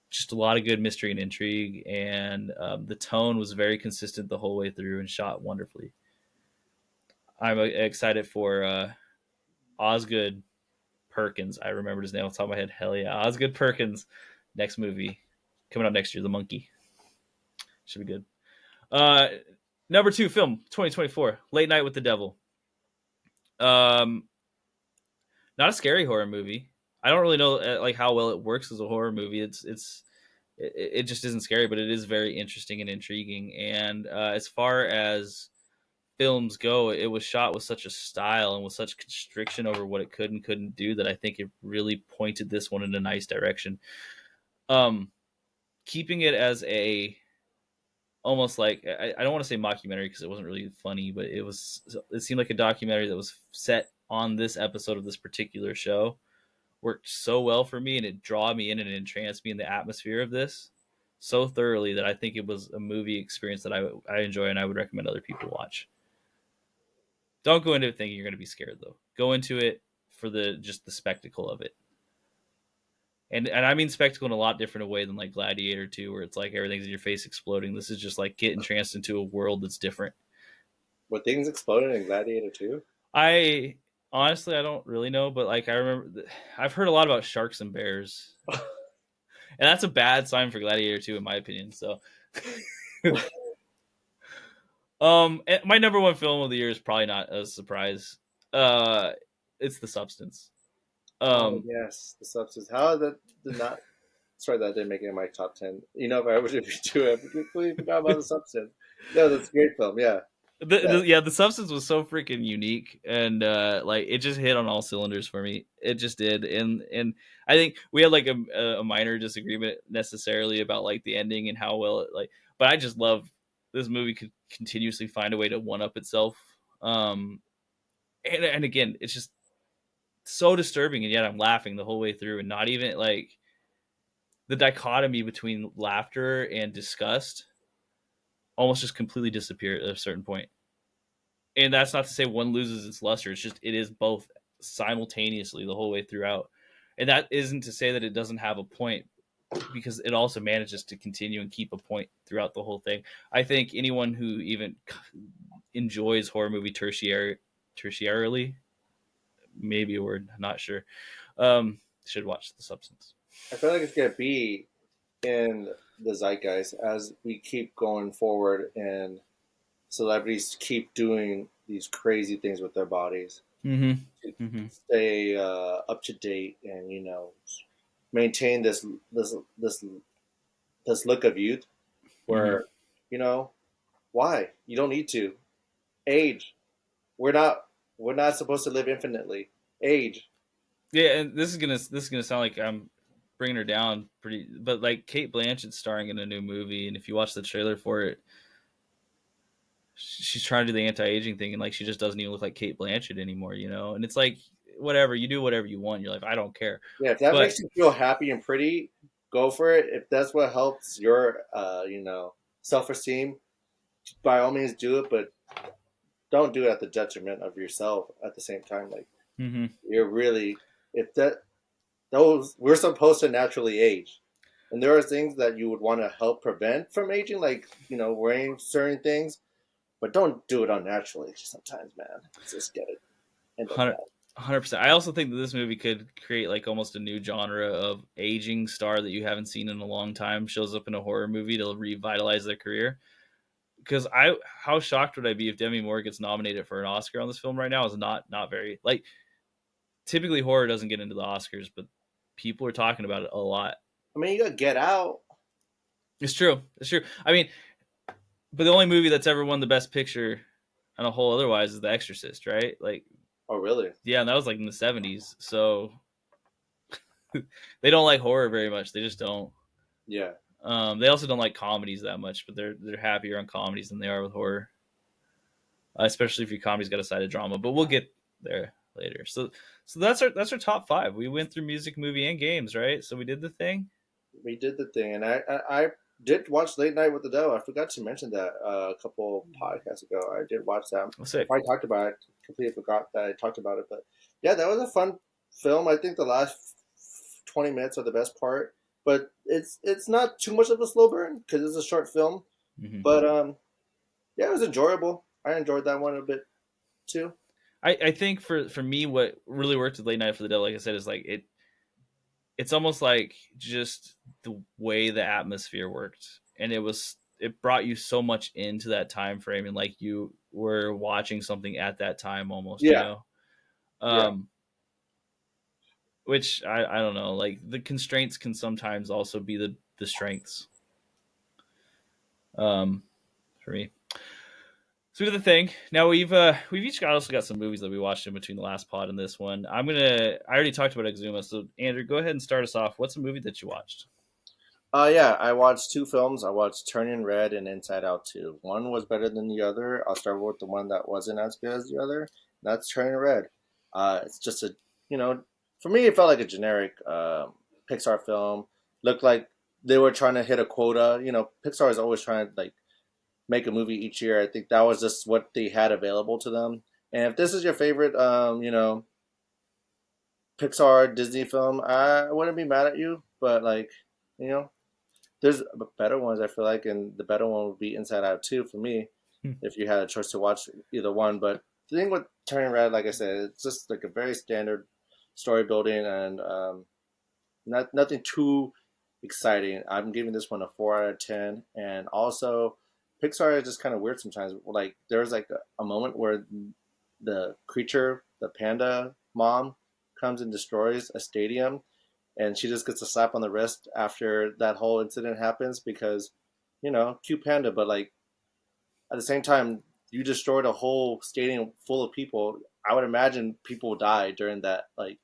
Just a lot of good mystery and intrigue, and the tone was very consistent the whole way through and shot wonderfully. I'm excited for Osgood Perkins. I remembered his name off the top of my head. Hell yeah. Osgood Perkins. Next movie coming up next year, The Monkey. Should be good. Uh, Number 2 film, 2024, Late Night with the Devil. Um, Not a scary horror movie. I don't really know like how well it works as a horror movie. It just isn't scary, but it is very interesting and intriguing. And as far as films go, it was shot with such a style and with such constriction over what it could and couldn't do that I think it really pointed this one in a nice direction. Keeping it as a almost like I don't want to say mockumentary because it wasn't really funny, but it seemed like a documentary that was set on this episode of this particular show. Worked so well for me, and it draw me in and entranced me in the atmosphere of this so thoroughly that I think it was a movie experience that I enjoy and I would recommend other people watch. Don't go into it thinking you're going to be scared though. Go into it for the spectacle of it. And I mean spectacle in a lot different a way than like Gladiator 2, where it's like everything's in your face exploding. This is just like get entranced into a world that's different. Were things exploding in Gladiator 2? I honestly I don't really know, but like I remember I've heard a lot about sharks and bears. And that's a bad sign for Gladiator 2 in my opinion. So my number 1 film of the year is probably not a surprise. It's The Substance. Oh Um yes, The Substance. How that did not? Sorry, that didn't make it in my top 10. If I would do it, I completely forgot about The Substance. No, that's a great film. Yeah, yeah. The Substance was so freaking unique, and like it just hit on all cylinders for me. It just did, and I think we had like a minor disagreement necessarily about like the ending and how well it like, but I just love this movie could continuously find a way to one up itself. And again, it's just so disturbing, and yet I'm laughing the whole way through, and not even like the dichotomy between laughter and disgust almost just completely disappear at a certain point. And that's not to say one loses its luster. It's just it is both simultaneously the whole way throughout. And that isn't to say that it doesn't have a point, because it also manages to continue and keep a point throughout the whole thing. I think anyone who even enjoys horror movie tertiarily, maybe a word, not sure, should watch The Substance. I feel like it's gonna be in the zeitgeist as we keep going forward and celebrities keep doing these crazy things with their bodies. Mm-hmm. Mm-hmm. stay up to date and maintain this this look of youth Mm-hmm. where you know why you don't need to age. We're not we're not supposed to live infinitely. Age. Yeah, and this is gonna sound like I'm bringing her down pretty, but like Kate Blanchett's starring in a new movie, and if you watch the trailer for it, she's trying to do the anti-aging thing, and like she just doesn't even look like Kate Blanchett anymore, you know. And it's like whatever you do, whatever you want. You're like, I don't care, Yeah, if that but makes you feel happy and pretty, go for it. If that's what helps your self esteem, by all means do it. But don't do it at the detriment of yourself. At the same time, like mm-hmm. you're really if that those we're supposed to naturally age, and there are things that you would want to help prevent from aging, like wearing certain things, but don't do it unnaturally. Sometimes, man, just get it. End up 100%. I also think that this movie could create like almost a new genre of aging star that you haven't seen in a long time shows up in a horror movie to revitalize their career. Because how shocked would I be if Demi Moore gets nominated for an Oscar on this film right now? Is not very like typically horror doesn't get into the Oscars, but people are talking about it a lot. I mean, you gotta Get Out. It's true. It's true. I mean, but the only movie that's ever won the Best Picture on a whole otherwise is The Exorcist, right? Like, Oh, really? yeah, and that was like in the '70s. So they don't like horror very much. They just don't. Yeah. They also don't like comedies that much, but they're happier on comedies than they are with horror, especially if your comedy's got a side of drama. But we'll get there later. So that's our top five. We went through music, movie, and games, right? So we did the thing. We did the thing, and I did watch Late Night with the Devil. I forgot to mention that a couple podcasts ago. I did watch that. We'll I see. probably talked about it. Completely forgot that I talked about it, but yeah, that was a fun film. I think the last 20 minutes are the best part, but it's not too much of a slow burn because it's a short film. Mm-hmm. But yeah, it was enjoyable. I enjoyed that one a bit too. I think for me, what really worked with Late Night for the Devil, like I said, is like it's almost like just the way the atmosphere worked, and it brought you so much into that time frame, and like you were watching something at that time almost, you Yeah, know. yeah. um which I don't know, like the constraints can sometimes also be the strengths, um for me. So we did the thing. Now we've each also got some movies that we watched in between the last pod and this one. I already talked about Exuma, so Andrew, go ahead and start us off. What's a movie that you watched? Yeah, I watched two films. I watched Turning Red and Inside Out 2. One was better than the other. I'll start with the one that wasn't as good as the other. That's Turning Red. It's just you know, for me, it felt like a generic Pixar film. Looked like they were trying to hit a quota. Pixar is always trying to like make a movie each year. I think that was just what they had available to them. And if this is your favorite, Pixar Disney film, I wouldn't be mad at you. But like, you know, there's better ones I feel like, and the better one would be Inside Out 2 for me, if you had a choice to watch either one. But the thing with Turning Red, like I said, it's just like a very standard story building and nothing too exciting. I'm giving this one a 4 out of 10, and also Pixar is just kind of weird sometimes. Like there's like a moment where the creature, the panda mom, comes and destroys a stadium, and she just gets a slap on the wrist after that whole incident happens because, cute panda, but like at the same time, you destroyed a whole stadium full of people. I would imagine people die during that. Like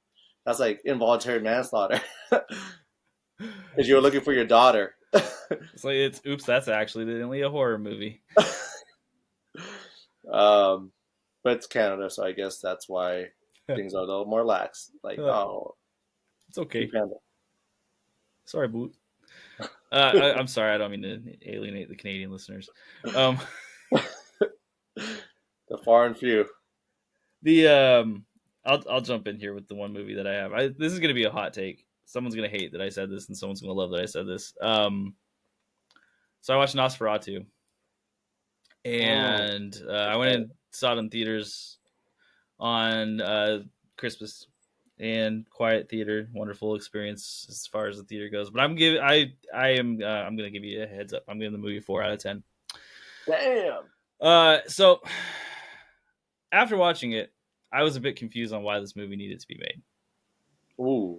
that's like involuntary manslaughter because you were it's, looking for your daughter. it's like it's oops, that's actually only a horror movie. um, but it's Canada, so I guess that's why things are a little more lax. Like, It's oh, cute okay. panda. Sorry, boot. I'm sorry. I don't mean to alienate the Canadian listeners. Um, The far and few. the I'll jump in here with the one movie that I have. This is gonna be a hot take. Someone's gonna hate that I said this, and someone's gonna love that I said this. So I watched Nosferatu, Mm, and I went and saw it in theaters on Christmas, and quiet theater, wonderful experience as far as the theater goes. But I'm gonna give you a heads up. I'm giving the movie 4 out of 10. damn. So after watching it, I was a bit confused on why this movie needed to be made. Ooh.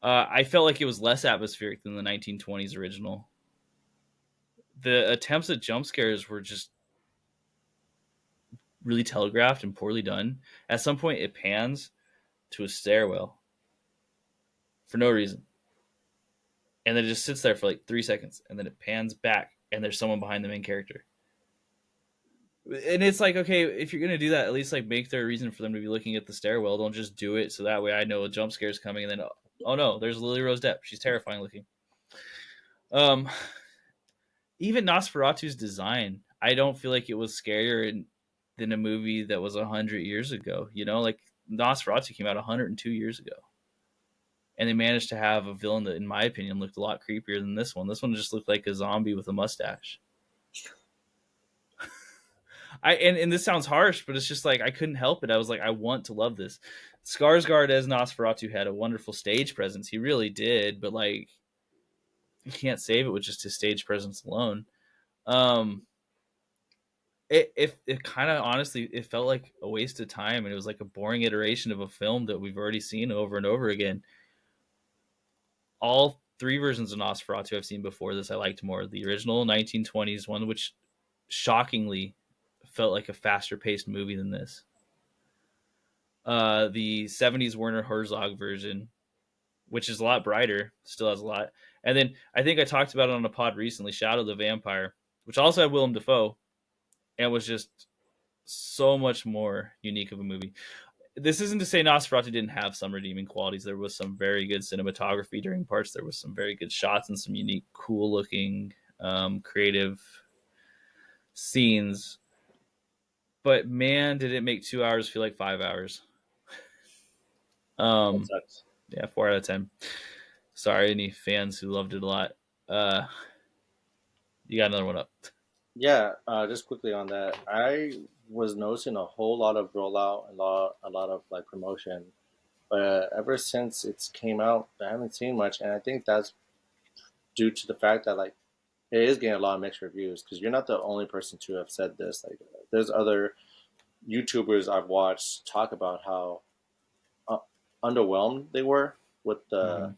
I felt like it was less atmospheric than the 1920s original. The attempts at jump scares were just really telegraphed and poorly done. At some point, it pans to a stairwell for no reason. And then it just sits there for like 3 seconds. And then it pans back, and there's someone behind the main character. And it's like, okay, if you're going to do that, at least like make there a reason for them to be looking at the stairwell. Don't just do it so that way I know a jump scare is coming. And then, oh no, there's Lily Rose Depp. She's terrifying looking. Even Nosferatu's design, I don't feel like it was scarier than a movie that was 100 years ago. You know, like Nosferatu came out 102 years ago, and they managed to have a villain that, in my opinion, looked a lot creepier than this one. This one just looked like a zombie with a mustache. And this sounds harsh, but it's just like I couldn't help it. I was like, I want to love this. Skarsgård as Nosferatu had a wonderful stage presence. He really did, but like you can't save it with just his stage presence alone. It kind of honestly it felt like a waste of time, and it was like a boring iteration of a film that we've already seen over and over again. All three versions of Nosferatu I've seen before this I liked more. The original 1920s one, which shockingly felt like a faster paced movie than this. The 70s Werner Herzog version, which is a lot brighter, still has a lot. And then I think I talked about it on a pod recently, Shadow the Vampire, which also had Willem Dafoe, and was just so much more unique of a movie. This isn't to say Nosferatu didn't have some redeeming qualities. There was some very good cinematography during parts. There was some very good shots and some unique, cool looking, creative scenes. But man, did it make 2 hours feel like 5 hours. That sucks. Yeah, 4 out of 10. Sorry, any fans who loved it a lot. You got another one up. Yeah, just quickly on that, I was noticing a whole lot of rollout and a lot of like promotion, but ever since it's came out, I haven't seen much, and I think that's due to the fact that like it is getting a lot of mixed reviews because you're not the only person to have said this. Like, there's other YouTubers I've watched talk about how uh, underwhelmed they were with Mm-hmm.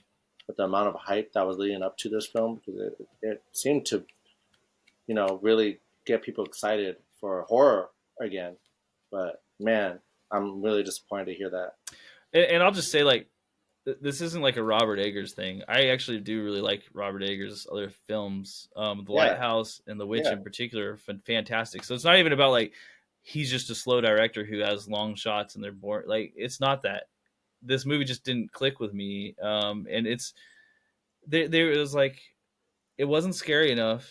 the amount of hype that was leading up to this film because it seemed to really get people excited for horror again. But man, I'm really disappointed to hear that. And I'll just say, like, this isn't like a Robert Eggers thing. I actually do really like Robert Eggers' other films. The Yeah, Lighthouse and The Witch yeah, in particular are fantastic. So it's not even about like he's just a slow director who has long shots and they're boring. Like, it's not that. This movie just didn't click with me. And it's there was like it wasn't scary enough.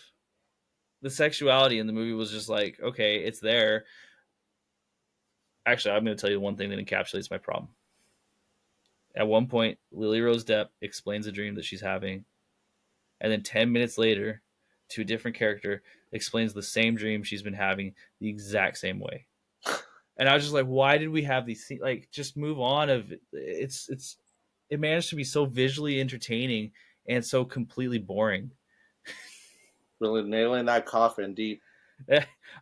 The sexuality in the movie was just like, okay, it's there. Actually, I'm going to tell you one thing that encapsulates my problem. At one point, Lily Rose Depp explains a dream that she's having, and then 10 minutes later, to a different character, explains the same dream she's been having the exact same way. And I was just like, why did we have these? Like, just move on. It managed to be so visually entertaining and so completely boring. really nailing that coffin deep.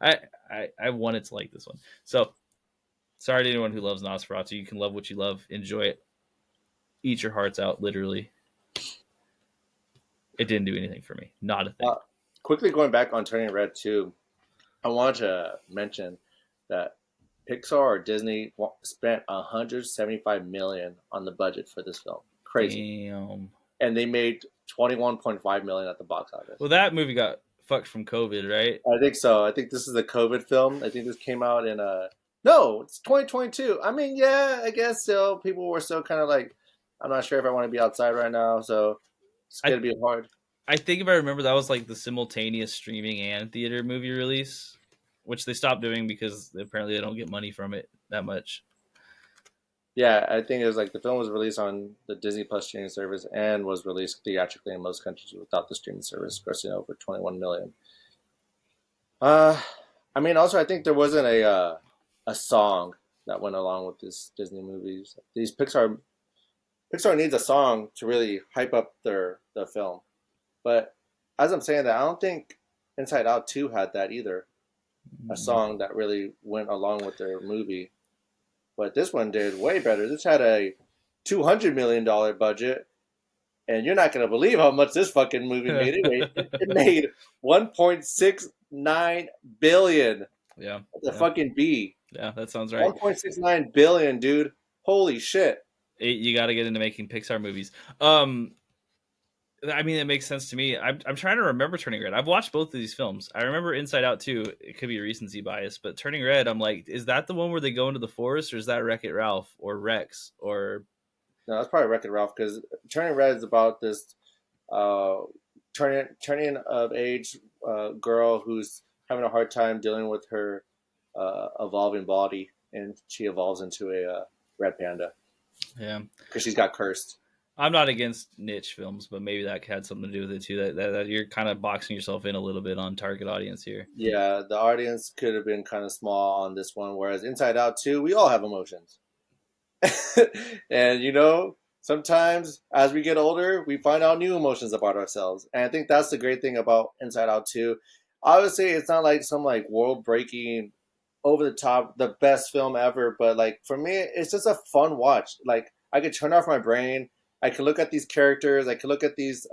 I wanted to like this one. So sorry to anyone who loves Nosferatu. You can love what you love. Enjoy it. Eat your hearts out, literally. It didn't do anything for me. Not a thing. Uh, Quickly going back on Turning Red 2, I wanted to mention that Pixar or Disney spent 175 million on the budget for this film. Crazy. Damn. And they made 21.5 million at the box office. Well, that movie got fucked from COVID, right? I think so. I think this is a COVID film. I think this came out in no, it's 2022. I mean, yeah, I guess so. People were still kind of like, I'm not sure if I want to be outside right now, so it's gonna be hard. I think if I remember, that was like the simultaneous streaming and theater movie release, which they stopped doing because apparently they don't get money from it that much. Yeah, I think it was like the film was released on the Disney Plus streaming service and was released theatrically in most countries without the streaming service, grossing over 21 million. Uh, I mean, also I think there wasn't a song that went along with this Disney movies. These Pixar needs a song to really hype up the film. But as I'm saying that, I don't think Inside Out 2 had that either. A song that really went along with their movie. but this one did way better. This had a $200 million budget, and you're not gonna believe how much this fucking movie made. It made 1.69 billion. Yeah. The fucking B. Yeah, that sounds right. 1.69 billion, dude. Holy shit. You got to get into making Pixar movies. I mean, it makes sense to me. I'm trying to remember Turning Red. I've watched both of these films. I remember Inside Out too. It could be recency bias, but Turning Red, I'm like, is that the one where they go into the forest, or is that Wreck-It Ralph or Rex or? No, that's probably Wreck-It Ralph, because Turning Red is about this uh, turning of age girl who's having a hard time dealing with her evolving body, and she evolves into a red panda. Yeah, because she's got cursed. I'm not against niche films, but maybe that had something to do with it too. That you're kind of boxing yourself in a little bit on target audience here. Yeah, the audience could have been kind of small on this one, whereas Inside Out 2, we all have emotions. And, sometimes as we get older, we find out new emotions about ourselves. And I think that's the great thing about Inside Out 2. Obviously, it's not like some world-breaking, over-the-top, the best film ever, but for me, it's just a fun watch. I could turn off my brain. I could look at these characters. I could look at these,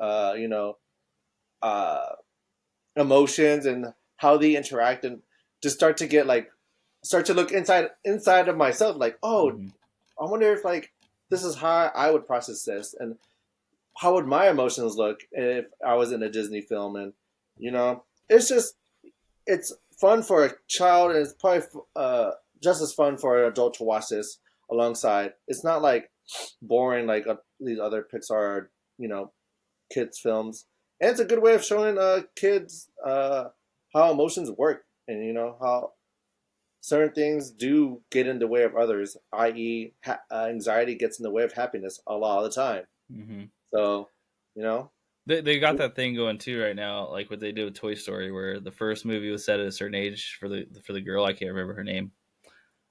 emotions and how they interact, and just start to look inside of myself. Mm-hmm. I wonder if this is how I would process this, and how would my emotions look if I was in a Disney film. And it's fun for a child, and it's probably just as fun for an adult to watch this alongside. It's not boring these other Pixar, kids films. And it's a good way of showing kids how emotions work, and how certain things do get in the way of others, i.e., anxiety gets in the way of happiness a lot of the time. Mm-hmm. So, they got that thing going too right now, like what they did with Toy Story, where the first movie was set at a certain age for the girl. I can't remember her name.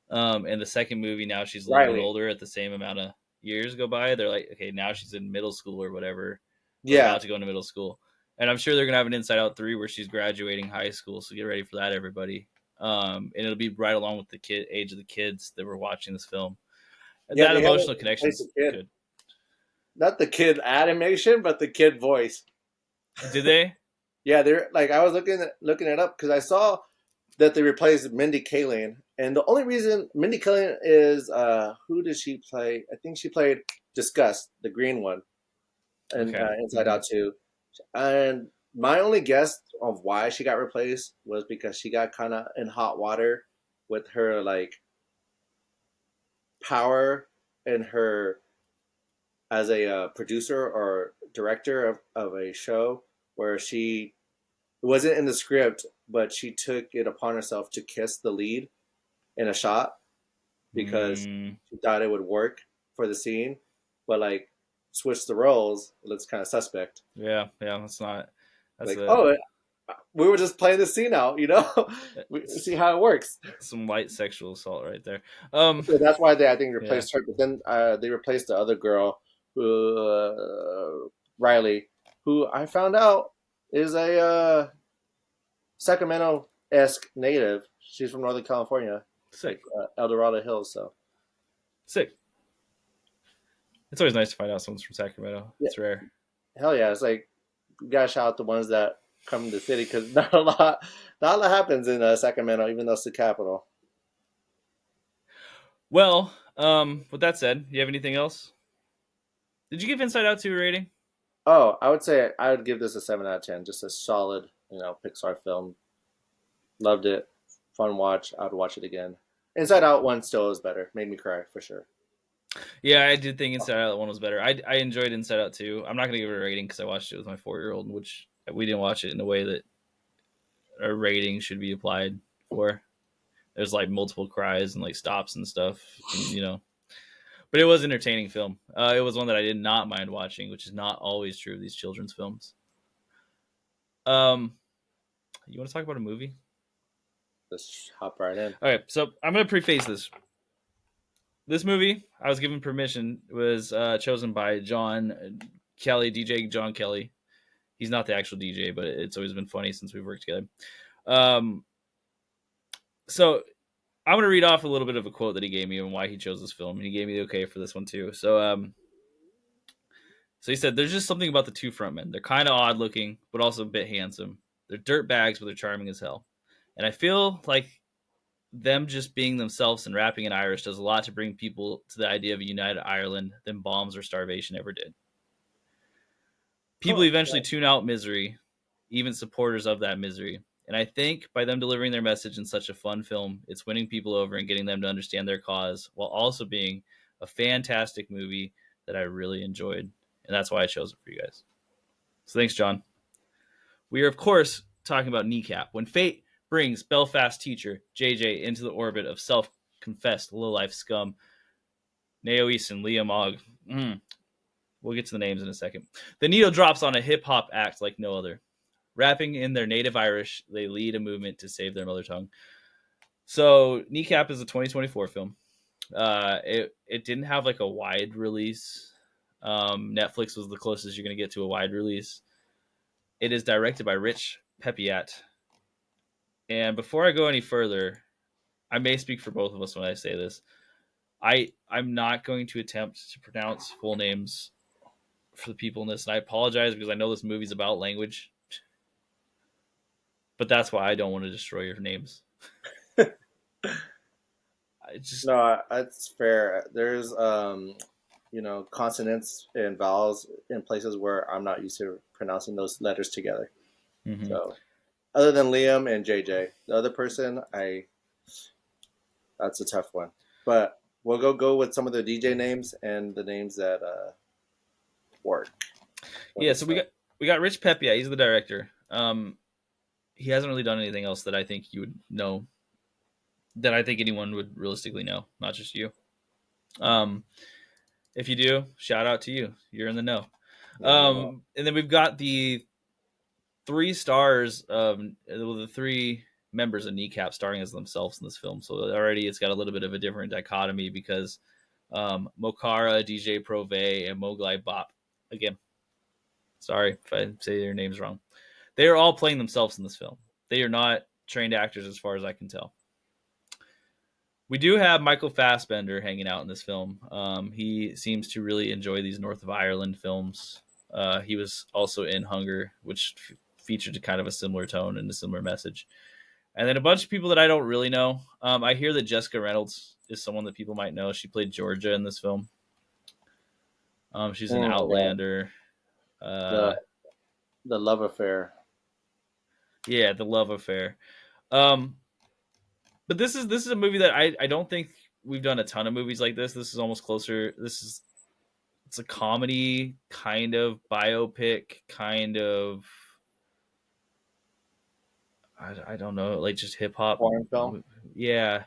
And the second movie, now she's a little bit older. At the same amount of years go by, they're like, okay, now she's in middle school or whatever. Yeah, about to go into middle school, and I'm sure they're gonna have an Inside Out 3 where she's graduating high school. So get ready for that, everybody. And it'll be right along with the age of the kids that were watching this film. yeah, That emotional connection is good. Not the kid animation, but the kid voice. Did they? Yeah, they're I was looking it up because I saw that they replaced Mindy Kaling, and the only reason Mindy Kaling is who did she play? I think she played Disgust, the green one, and Inside Out 2. And my only guess of why she got replaced was because she got kind of in hot water with her power and her as a producer or director of a show, where it wasn't in the script, but she took it upon herself to kiss the lead in a shot because she thought it would work for the scene, but switch the roles, it looks kind of suspect. Yeah, that's not. We were just playing the scene out, we see how it works. Some light sexual assault right there. So that's why I think replaced her, but then they replaced the other girl, who Riley, who I found out is a Sacramento-esque native. She's from Northern California. Sick. El Dorado Hills, so. Sick. It's always nice to find out someone's from Sacramento. Yeah. It's rare. Hell yeah. It's you gotta shout out the ones that come to the city, because not a lot happens in Sacramento, even though it's the capital. Well, with that said, do you have anything else? Did you give Inside Out 2 a rating? Oh, I would say I would give this a 7 out of 10. Just a solid, Pixar film. Loved it. Fun watch. I would watch it again. Inside Out 1 still is better. Made me cry, for sure. Yeah, I did think Inside Out 1 was better. I enjoyed Inside Out 2. I'm not going to give it a rating because I watched it with my 4-year-old, which we didn't watch it in a way that a rating should be applied for. There's multiple cries and stops and stuff, and, but it was an entertaining film. It was one that I did not mind watching, which is not always true of these children's films. You want to talk about a movie? Let's hop right in. Okay, so I'm going to preface this. This movie, I was given permission, was chosen by John Kelly, DJ John Kelly. He's not the actual DJ, but it's always been funny since we've worked together. So I'm going to read off a little bit of a quote that he gave me and why he chose this film. And he gave me the okay for this one too. So he said, there's just something about the two frontmen. They're kind of odd looking, but also a bit handsome. They're dirt bags, but they're charming as hell. And I feel like them just being themselves and rapping in Irish does a lot to bring people to the idea of a united Ireland than bombs or starvation ever did. People Huh. eventually tune out misery, even supporters of that misery. And I think by them delivering their message in such a fun film, it's winning people over and getting them to understand their cause while also being a fantastic movie that I really enjoyed. And that's why I chose it for you guys. So thanks, John. We are, of course, talking about Kneecap. When fate brings Belfast teacher JJ into the orbit of self-confessed low-life scum, Naoise and Liam Og. We'll get to the names in a second. The needle drops on a hip-hop act like no other. Rapping in their native Irish, they lead a movement to save their mother tongue. So Kneecap is a 2024 film. It didn't have like a wide release. Netflix was the closest you're going to get to a wide release. It is directed by Rich Pepiat. And before I go any further, I may speak for both of us when I say this. I'm not going to attempt to pronounce full names for the people in this, and I apologize because I know this movie's about language, but that's why I don't want to destroy your names. I just No, that's fair. There's consonants and vowels in places where I'm not used to pronouncing those letters together. mhm. So, other than Liam and JJ, the other person, that's a tough one. But we'll go with some of the DJ names and the names that work for Yeah. this So film. we got Rich Pepiat. He's the director. He hasn't really done anything else that I think you would know, that I think anyone would realistically know, not just you. Um, if you do, shout out to you. You're in the know. Yeah, no. And then we've got the three stars, the three members of Kneecap starring as themselves in this film. So already it's got a little bit of a different dichotomy because Mokara, DJ Prove, and Moglai Bop. Again, sorry if I say their names wrong. They are all playing themselves in this film. They are not trained actors as far as I can tell. We do have Michael Fassbender hanging out in this film. He seems to really enjoy these North of Ireland films. He was also in Hunger, which featured kind of a similar tone and a similar message. And then a bunch of people that I don't really know. I hear that Jessica Reynolds is someone that people might know. She played Georgia in this film. She's an Yeah, Outlander. the Uh, the love affair. yeah, The Love Affair. Um, but this is a movie that I don't think we've done a ton of movies like this. This is almost closer. It's a comedy kind of biopic kind of, I don't know, like just hip hop. Foreign film. Yeah.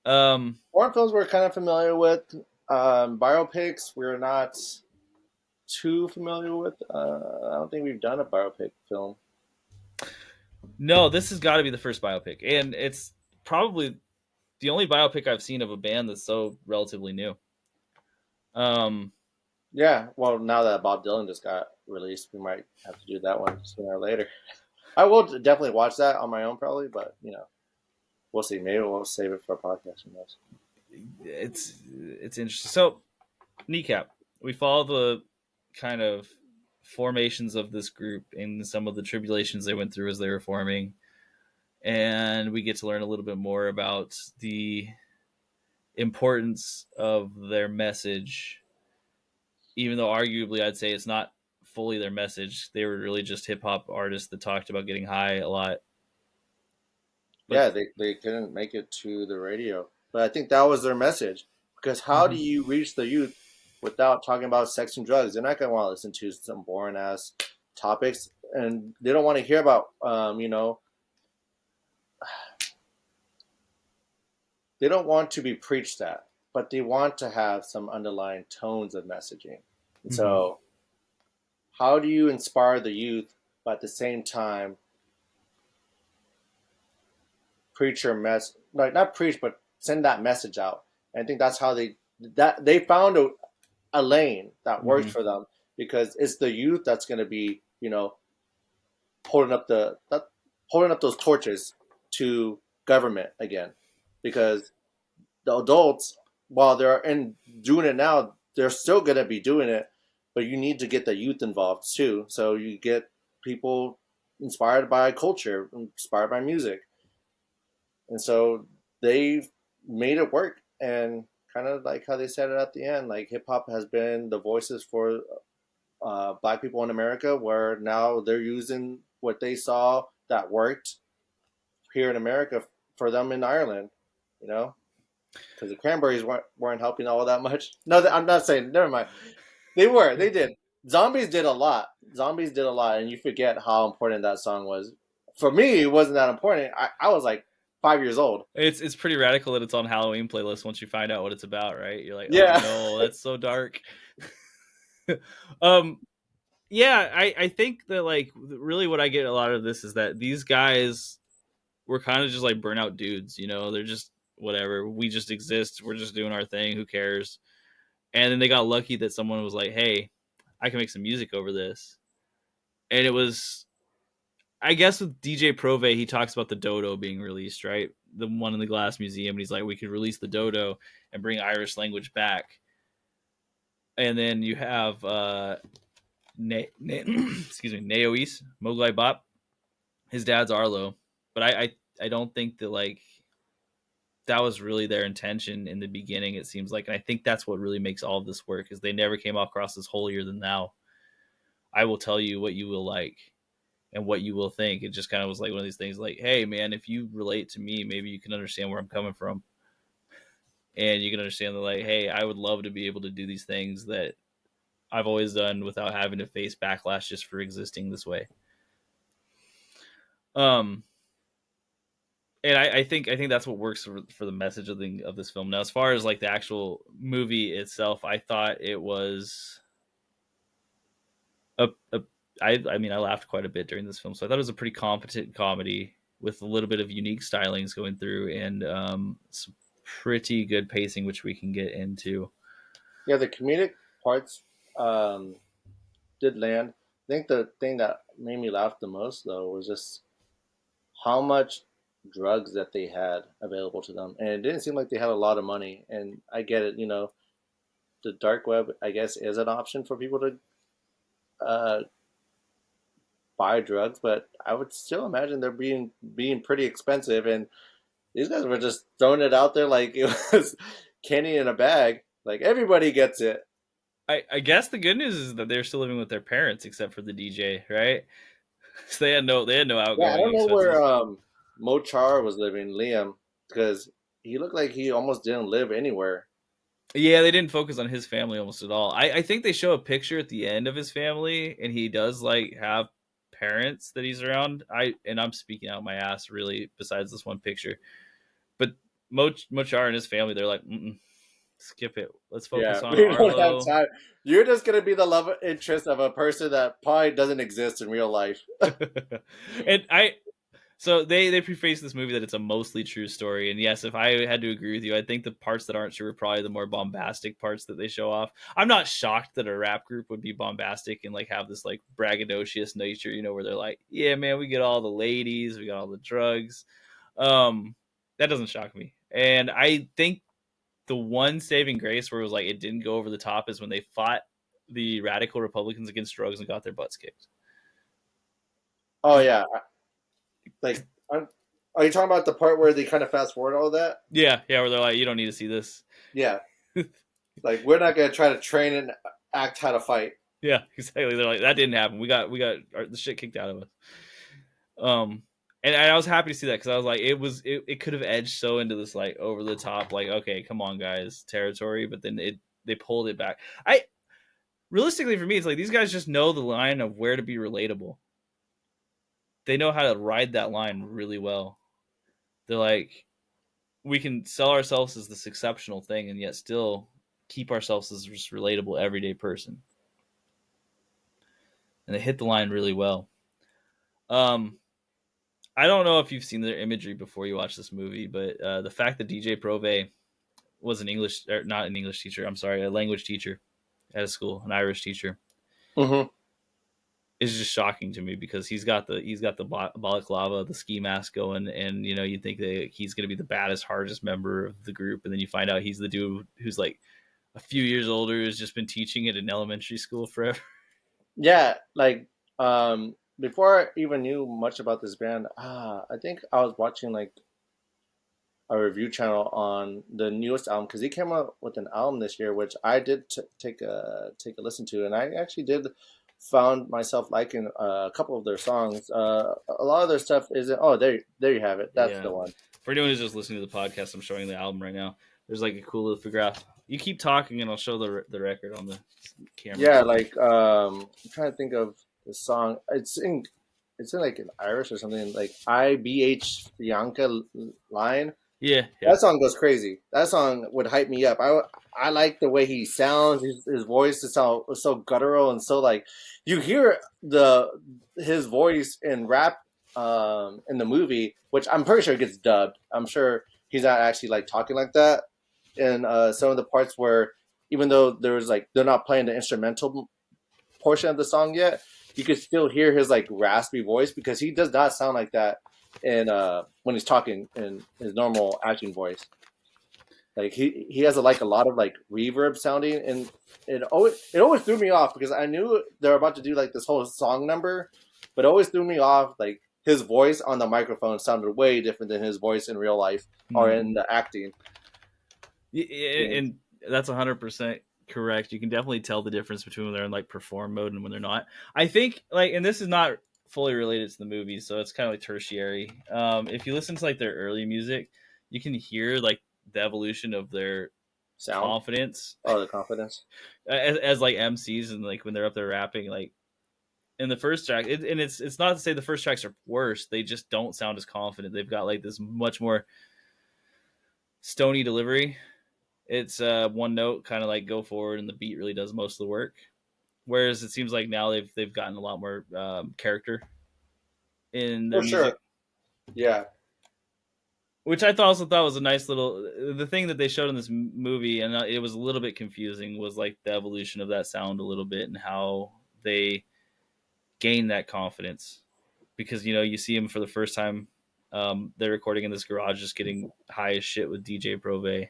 Um Foreign films we're kind of familiar with. Biopics we're not too familiar with. I don't think we've done a biopic film. no, this has got to be the first biopic, and it's probably the only biopic I've seen of a band that's so relatively new. Um Yeah, well, now that Bob Dylan just got released, we might have to do that one sooner or later. I will definitely watch that on my own, probably, but we'll see. Maybe we'll save it for a podcast. Who knows? it's interesting. So, Kneecap, we follow the kind of formations of this group and some of the tribulations they went through as they were forming, and we get to learn a little bit more about the importance of their message, even though arguably I'd say it's not fully their message. They were really just hip hop artists that talked about getting high a lot. But Yeah, they couldn't make it to the radio, but I think that was their message. Because how do mhm. you reach the youth without talking about sex and drugs? They're not gonna want to listen to some boring ass topics, and they don't want to hear about they don't want to be preached at, but they want to have some underlying tones of messaging. And Mhm. so, how do you inspire the youth, but at the same time preach your mess, like not preach, but send that message out? And I think that's how they found a lane that works Mhm. for them because it's the youth that's going to be holding up holding up those torches to government again. because the adults, while they're in doing it now, they're still going to be doing it, but you need to get the youth involved too. So you get people inspired by culture, inspired by music, and so they made it work. And kind of like how they said it at the end, like hip hop has been the voices for black people in America, where now they're using what they saw that worked here in America for them in Ireland, you know, because the Cranberries weren't helping all that much. No, I'm not saying. Never mind. They were. They did. Zombies did a lot. Zombies did a lot, and you forget how important that song was. For me, it wasn't that important. I was like 5 years old. It's pretty radical that it's on Halloween playlist once you find out what it's about, right? You're like, oh Yeah. no, that's so dark. um, yeah, I think that like really what I get a lot of this is that these guys were kind of just like burnout dudes, you know, they're just whatever. We just exist. We're just doing our thing. Who cares? And then they got lucky that someone was like, hey, I can make some music over this. And it was, I guess with DJ Prove, he talks about the dodo being released, right? The one in the Glass Museum. And he's like, we could release the dodo and bring Irish language back. And then you have excuse me, Naoise Moglai Bop. His dad's Arlo, but I don't think that like that was really their intention in the beginning. It seems like, and I think that's what really makes all of this work is they never came across as holier than thou. I will tell you what you will like and what you will think. It just kind of was like one of these things like, hey man, if you relate to me, maybe you can understand where I'm coming from, and you can understand that like, hey, I would love to be able to do these things that I've always done without having to face backlash just for existing this way. Um, and I think that's what works for the message of this film. Now, as far as like the actual movie itself, I thought it was a I mean I laughed quite a bit during this film, so I thought it was a pretty competent comedy with a little bit of unique stylings going through and some pretty good pacing, which we can get into. Yeah, the comedic parts um, did land. I think the thing that made me laugh the most though was just how much drugs that they had available to them, and it didn't seem like they had a lot of money. And I get it, you know, the dark web, I guess, is an option for people to uh, buy drugs, but I would still imagine they're being pretty expensive. And these guys were just throwing it out there like it was candy in a bag. Like everybody gets it. I guess the good news is that they're still living with their parents, except for the DJ, right? So they had no Yeah, I outgoing don't know where expenses. Mochar was living, Liam, because he looked like he almost didn't live anywhere. Yeah, they didn't focus on his family almost at all. I think they show a picture at the end of his family, and he does like have parents that he's around. I'm speaking out my ass really. Besides this one picture, but Mochar and his family, they're like, skip it. Let's Yeah, focus on we don't have Arlo. time. You're just gonna be the love interest of a person that probably doesn't exist in real life. And so they preface this movie that it's a mostly true story. And yes, if I had to agree with you, I think the parts that aren't true are probably the more bombastic parts that they show off. I'm not shocked that a rap group would be bombastic and like have this like braggadocious nature, you know, where they're like, yeah, man, we get all the ladies, we got all the drugs. That doesn't shock me. And I think the one saving grace where it was like it didn't go over the top is when they fought the radical Republicans against drugs and got their butts kicked. Oh yeah, like are you talking about the part where they kind of fast forward all that? Yeah, yeah, where they're like, you don't need to see this. Yeah, like we're not gonna try to train and act how to fight. Yeah, exactly. They're like, that didn't happen. We got the shit kicked out of us. Um, and I was happy to see that because I was like, it could have edged so into this like over the top, like, okay, come on, guys, territory. But then they pulled it back. I realistically for me, it's like these guys just know the line of where to be relatable. They know how to ride that line really well. They're like, we can sell ourselves as this exceptional thing, and yet still keep ourselves as just relatable everyday person. And they hit the line really well. Um, I don't know if you've seen their imagery before you watch this movie, but the fact that DJ Prove was an English, or not an English teacher, I'm sorry, a language teacher at a school, an Irish teacher. Mm-hmm. is just shocking to me because he's got the balaclava, the ski mask going, and you think that he's going to be the baddest, hardest member of the group, and then you find out he's the dude who's like a few years older, who's just been teaching at an elementary school forever. Yeah, like before I even knew much about this band, I think I was watching like a review channel on the newest album because he came out with an album this year, which I did take a listen to, and I actually did found myself liking a couple of their songs. A lot of their stuff isn't. Oh, there you have it. That's Yeah. the one. For anyone who's just listening to the podcast, I'm showing the album right now. There's like a cool little graph. You keep talking, and I'll show the record on the camera. Yeah, like I'm trying to think of the song. It's in like an Irish or something like IBH Bianca line. Yeah. That song goes crazy. That song would hype me up. I like the way he sounds. His voice is so guttural and so like you hear his voice in rap in the movie, which I'm pretty sure gets dubbed. I'm sure he's not actually like talking like that in some of the parts where even though there was like they're not playing the instrumental portion of the song yet, you could still hear his like raspy voice because he does not sound like that in when he's talking in his normal acting voice. Like he has a lot of like reverb sounding, and it always threw me off because I knew they're about to do like this whole song number, but it always threw me off. Like his voice on the microphone sounded way different than his voice in real life or in the acting. And that's 100% correct. You can definitely tell the difference between when they're in like perform mode and when they're not. I think like, and this is not fully related to the movie, so it's kind of like tertiary. If you listen to like their early music, you can hear like the evolution of their Sound. confidence. Oh, the confidence as like MCs and like when they're up there rapping, like in the first track, and it's not to say the first tracks are worse. They just don't sound as confident. They've got like this much more stony delivery. It's one note, kind of like go forward, and the beat really does most of the work. Whereas it seems like now they've gotten a lot more character in their music. Sure. Yeah. Which I also thought was a nice little. The thing that they showed in this movie, and it was a little bit confusing, was like the evolution of that sound a little bit and how they gain that confidence. Because you see him for the first time. They're recording in this garage, just getting high as shit with DJ Prove.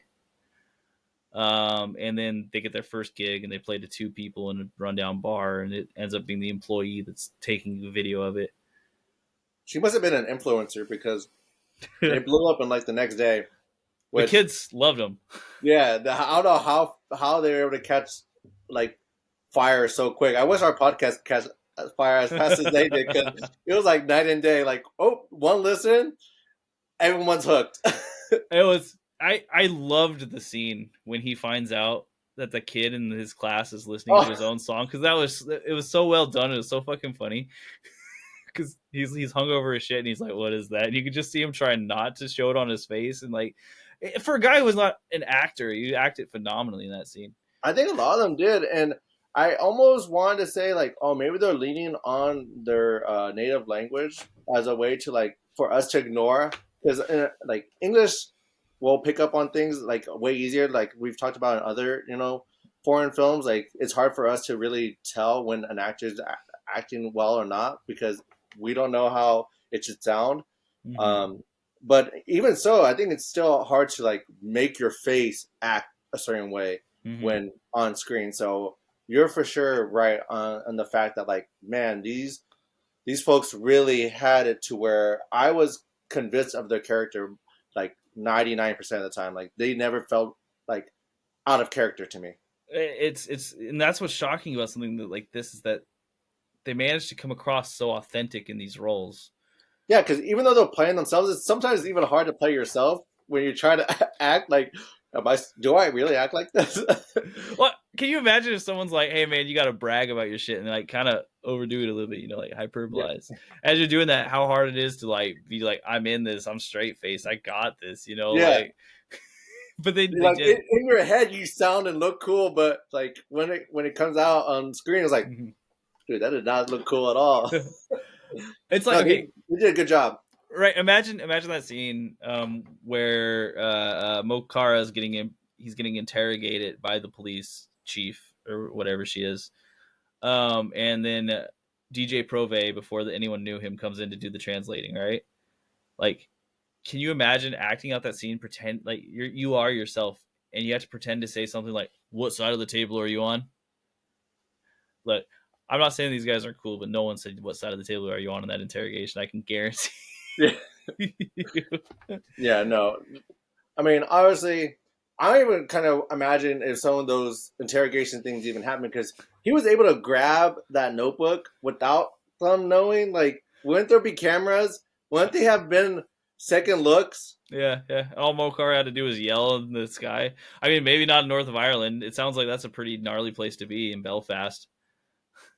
And then they get their first gig and they play to two people in a rundown bar, and it ends up being the employee that's taking the video of it. She must have been an influencer because they blew up in like the next day. The kids loved them. Yeah, I don't know how they were able to catch like fire so quick. I wish our podcast catch fire as fast as they did because it was like night and day. Like, oh, one listen, everyone's hooked. It was. I loved the scene when he finds out that the kid in his class is listening to his own song, because it was so well done. It was so fucking funny because he's hungover as shit and he's like, "What is that?" And you could just see him trying not to show it on his face, and like for a guy who was not an actor, you acted phenomenally in that scene. I think a lot of them did, and I almost wanted to say like, oh, maybe they're leaning on their native language as a way to like for us to ignore, because like English will pick up on things like way easier. Like we've talked about in other, foreign films, like it's hard for us to really tell when an actor is acting well or not because we don't know how it should sound. Mm-hmm. But even so, I think it's still hard to like make your face act a certain way when on screen. So you're for sure right on the fact that like, man, these folks really had it to where I was convinced of their character like 99% of the time. Like they never felt like out of character to me. It's and that's what's shocking about something that like this is that they managed to come across so authentic in these roles. Yeah, because even though they're playing themselves, it's sometimes even hard to play yourself when you're trying to act like, do I really act like this? Well, can you imagine if someone's like, "Hey, man, you got to brag about your shit," and like kind of overdo it a little bit, like hyperbolize. Yeah. As you're doing that, how hard it is to like be like, "I'm in this. I'm straight faced. I got this," Yeah. Like. But they like did. In your head, you sound and look cool, but like when it comes out on screen, it's like, dude, that did not look cool at all. It's like, okay, they did a good job. Right. Imagine that scene where Mokara is he's getting interrogated by the police chief or whatever she is. And then DJ Prove, before anyone knew him, comes in to do the translating, right? Like, can you imagine acting out that scene, pretend like you are yourself, and you have to pretend to say something like, "What side of the table are you on?" Look, I'm not saying these guys aren't cool, but no one said, "What side of the table are you on" in that interrogation. I can guarantee Yeah, you. yeah, no. I mean, obviously, I don't even kind of imagine if some of those interrogation things even happened because he was able to grab that notebook without them knowing. Like, wouldn't there be cameras? Wouldn't they have been second looks? Yeah, yeah. All Mokar had to do was yell in the sky. I mean, maybe not north of Ireland. It sounds like that's a pretty gnarly place to be in Belfast.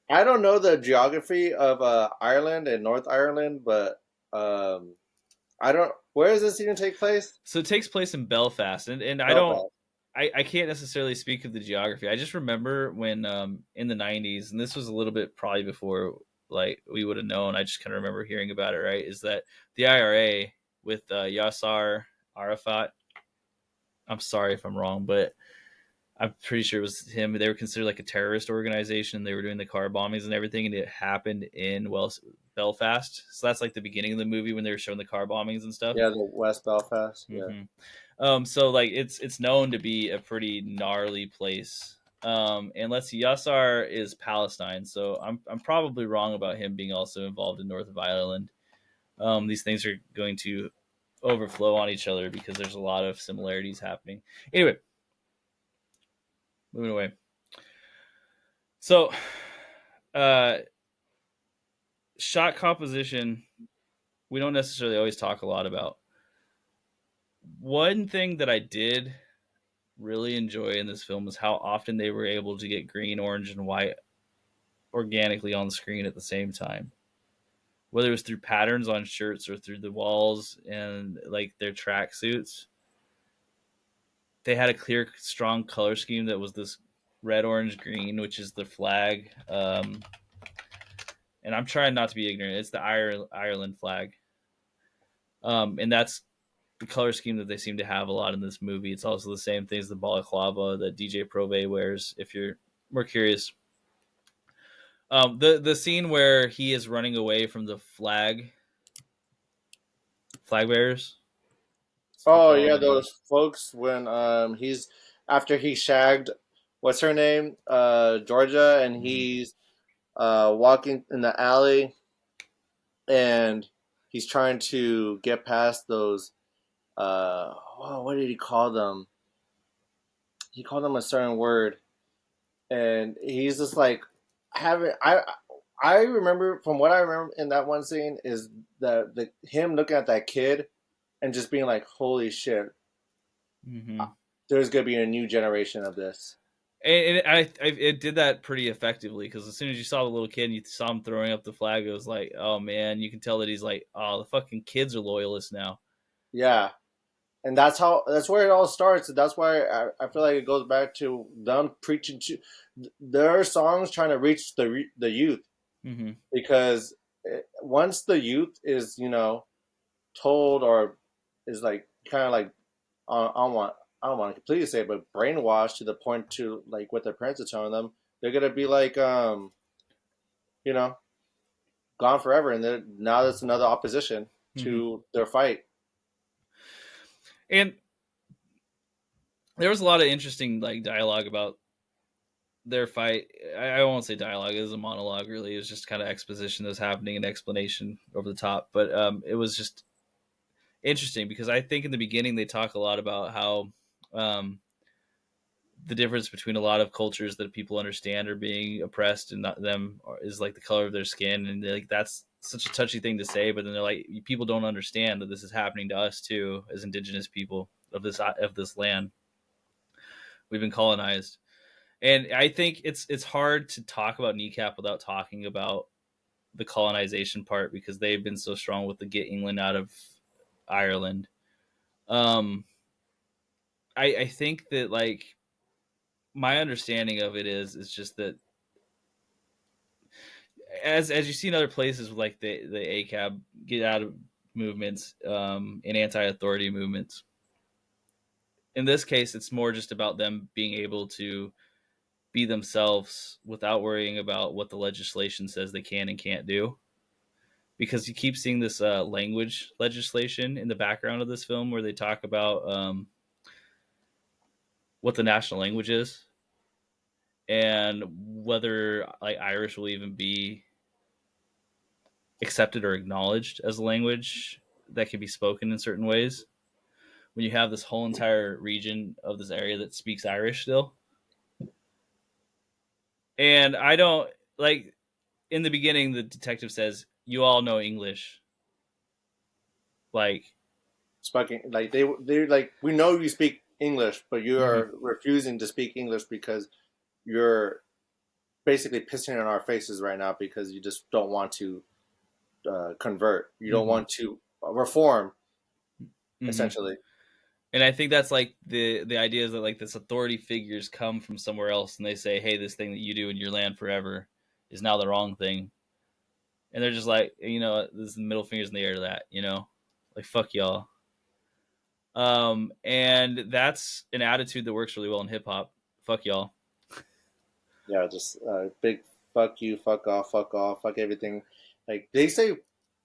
I don't know the geography of Ireland and North Ireland, but I don't. Where does this even take place? So it takes place in Belfast, and I don't, Belfast. I can't necessarily speak of the geography. I just remember when in the '90s, and this was a little bit probably before like we would have known. I just kind of remember hearing about it. Right, is that the IRA with Yasser Arafat? I'm sorry if I'm wrong, but I'm pretty sure it was him. They were considered like a terrorist organization. They were doing the car bombings and everything, and it happened in Belfast. So that's like the beginning of the movie when they were showing the car bombings and stuff. Yeah, the West Belfast. Yeah. Mm-hmm. So like it's known to be a pretty gnarly place. And let's see, Yassar is Palestine, so I'm probably wrong about him being also involved in north of Ireland. These things are going to overflow on each other because there's a lot of similarities happening. Anyway, moving away. So, uh, shot composition, we don't necessarily always talk a lot about. One thing that I did really enjoy in this film is how often they were able to get green, orange, and white organically on the screen at the same time. Whether it was through patterns on shirts or through the walls and like their track suits, they had a clear, strong color scheme that was this red, orange, green, which is the flag. And I'm trying not to be ignorant. It's the Ireland flag, and that's the color scheme that they seem to have a lot in this movie. It's also the same thing as the balaclava that DJ Prove wears. If you're more curious, the scene where he is running away from the flag bearers. That's what they Oh call yeah, them in the. those folks when he's after he shagged what's her name Georgia and Mhm. he's walking in the alley and he's trying to get past those what did he call them? He called them a certain word and he's just like having I remember from what I remember in that one scene is the him looking at that kid and just being like holy shit, Mm-hmm. there's gonna be a new generation of this. And it did that pretty effectively because as soon as you saw the little kid and you saw him throwing up the flag, it was like, oh man, you can tell that he's like, oh, the fucking kids are loyalists now. Yeah, and that's where it all starts. That's why I feel like it goes back to them preaching to their songs trying to reach the youth Mm-hmm. because once the youth is told or is like kind of like I don't want to completely say it, but brainwashed to the point to like what their parents are telling them, they're gonna be like you know gone forever, and now that's another opposition Mm-hmm. to their fight. And there was a lot of interesting like dialogue about their fight. I won't say dialogue; it was a monologue. Really, it was just kind of exposition that was happening and explanation over the top. But it was just interesting because I think in the beginning they talk a lot about how um, the difference between a lot of cultures that people understand are being oppressed and not them is like the color of their skin, and like that's such a touchy thing to say. But then they're like, people don't understand that this is happening to us too, as indigenous people of this land. We've been colonized, and I think it's hard to talk about Kneecap without talking about the colonization part because they've been so strong with the get England out of Ireland. Um, I think that like my understanding of it is just that as you see in other places with like the ACAB get out of movements and anti-authority movements. In this case, it's more just about them being able to be themselves without worrying about what the legislation says they can and can't do. Because you keep seeing this language legislation in the background of this film where they talk about what the national language is and whether like Irish will even be accepted or acknowledged as a language that can be spoken in certain ways. When you have this whole entire region of this area that speaks Irish still, and I don't like in the beginning the detective says you all know English, like Speaking like they're like, we know you speak English, but you mhm, are refusing to speak English because you're basically pissing in our faces right now because you just don't want to convert. You don't mhm, want to reform, mhm. essentially. And I think that's like the idea is that like this authority figures come from somewhere else and they say, hey, this thing that you do in your land forever is now the wrong thing, and they're just like, this is the middle fingers in the air to that, like fuck y'all. And that's an attitude that works really well in hip hop. Fuck y'all. Yeah, just big fuck you, fuck off, fuck everything. Like they say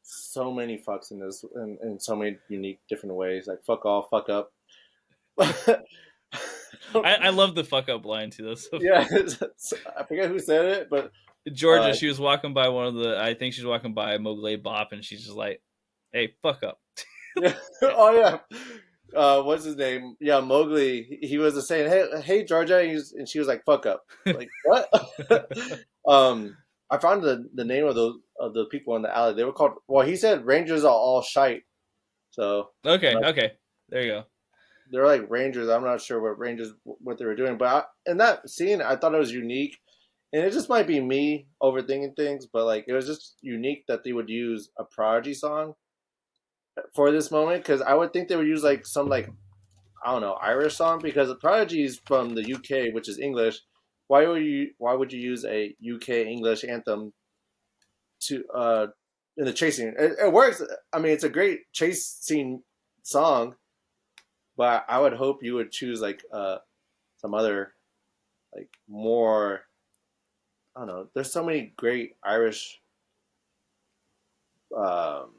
so many fucks in this in so many unique different ways. Like fuck off, fuck up. I love the fuck up line too. That's so Yeah, funny. I forget who said it, but Georgia, she was walking by I think she's walking by Mowgli Bop, and she's just like, "Hey, fuck up." yeah. Oh yeah. What's his name? Yeah, Mowgli. He was saying, "Hey, Georgia," and she was like, "Fuck up." Like what? um, I found the name of the people in the alley. They were called. Well, he said Rangers are all shite. So Okay, I'm not, okay, there you go. they're like Rangers. I'm not sure what they were doing, but in that scene, I thought it was unique, and it just might be me overthinking things, but like it was just unique that they would use a Prodigy song for this moment because I would think they would use like some like, I don't know, Irish song because the Prodigy is from the UK, which is English. Why would you use a UK English anthem to in the chase scene? It works. I mean, it's a great chase scene song, but I would hope you would choose like some other like more. I don't know. There's so many great Irish um,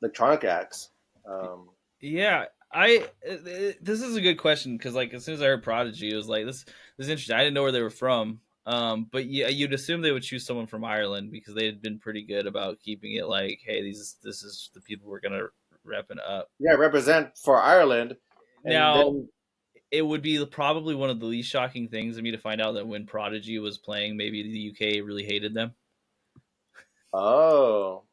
electronic acts. Um, Yeah, I this is a good question because like as soon as I heard Prodigy, it was like this is interesting. I didn't know where they were from. But yeah, you'd assume they would choose someone from Ireland because they had been pretty good about keeping it like, hey, this is the people we're gonna repping up. yeah, represent for Ireland, and Now then it would be probably one of the least shocking things to me to find out that when Prodigy was playing, maybe the UK really hated them. oh.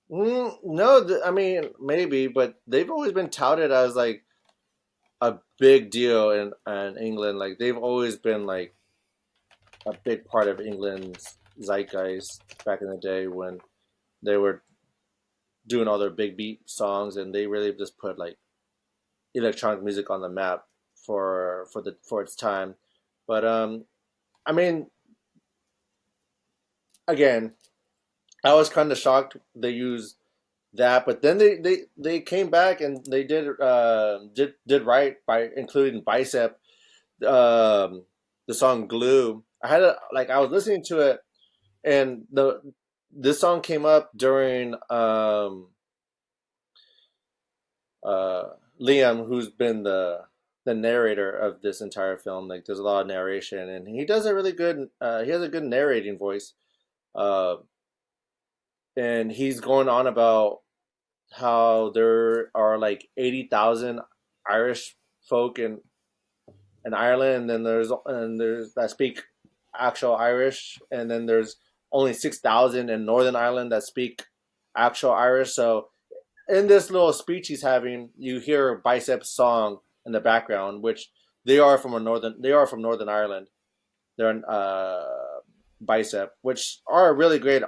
No, I mean maybe, but they've always been touted as like a big deal in England. Like they've always been like a big part of England's zeitgeist back in the day when they were doing all their big beat songs, and they really just put like electronic music on the map for its time. But I mean, again, I was kind of shocked they used that, but then they came back and they did right by including Bicep, the song Glue. I was listening to it, and this song came up during uh, Liam, who's been the narrator of this entire film. Like there's a lot of narration, and he does a really good. He has a good narrating voice, uh, and he's going on about how there are like 80,000 Irish folk in Ireland, and then there's that speak actual Irish, and then there's only 6,000 in Northern Ireland that speak actual Irish. So in this little speech he's having, you hear Bicep's song in the background, which they are from Northern Ireland. They're in Bicep, which are a really great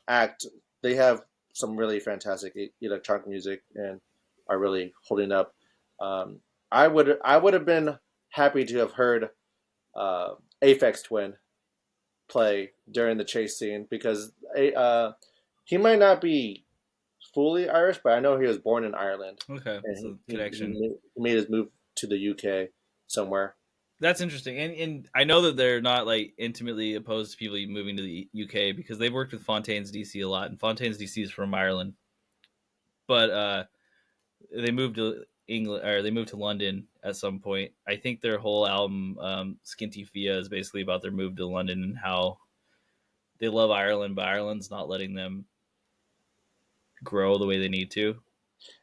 act. They have some really fantastic electronic music and are really holding up. Um, I would have been happy to have heard Aphex Twin play during the chase scene because he might not be fully Irish, but I know he was born in Ireland Okay, and so he connection. made his move to the UK somewhere. That's interesting, and I know that they're not like intimately opposed to people moving to the UK because they've worked with Fontaine's DC a lot, and Fontaine's DC is from Ireland, but they moved to England or they moved to London at some point. I think their whole album, Skinty Fia, is basically about their move to London and how they love Ireland, but Ireland's not letting them grow the way they need to.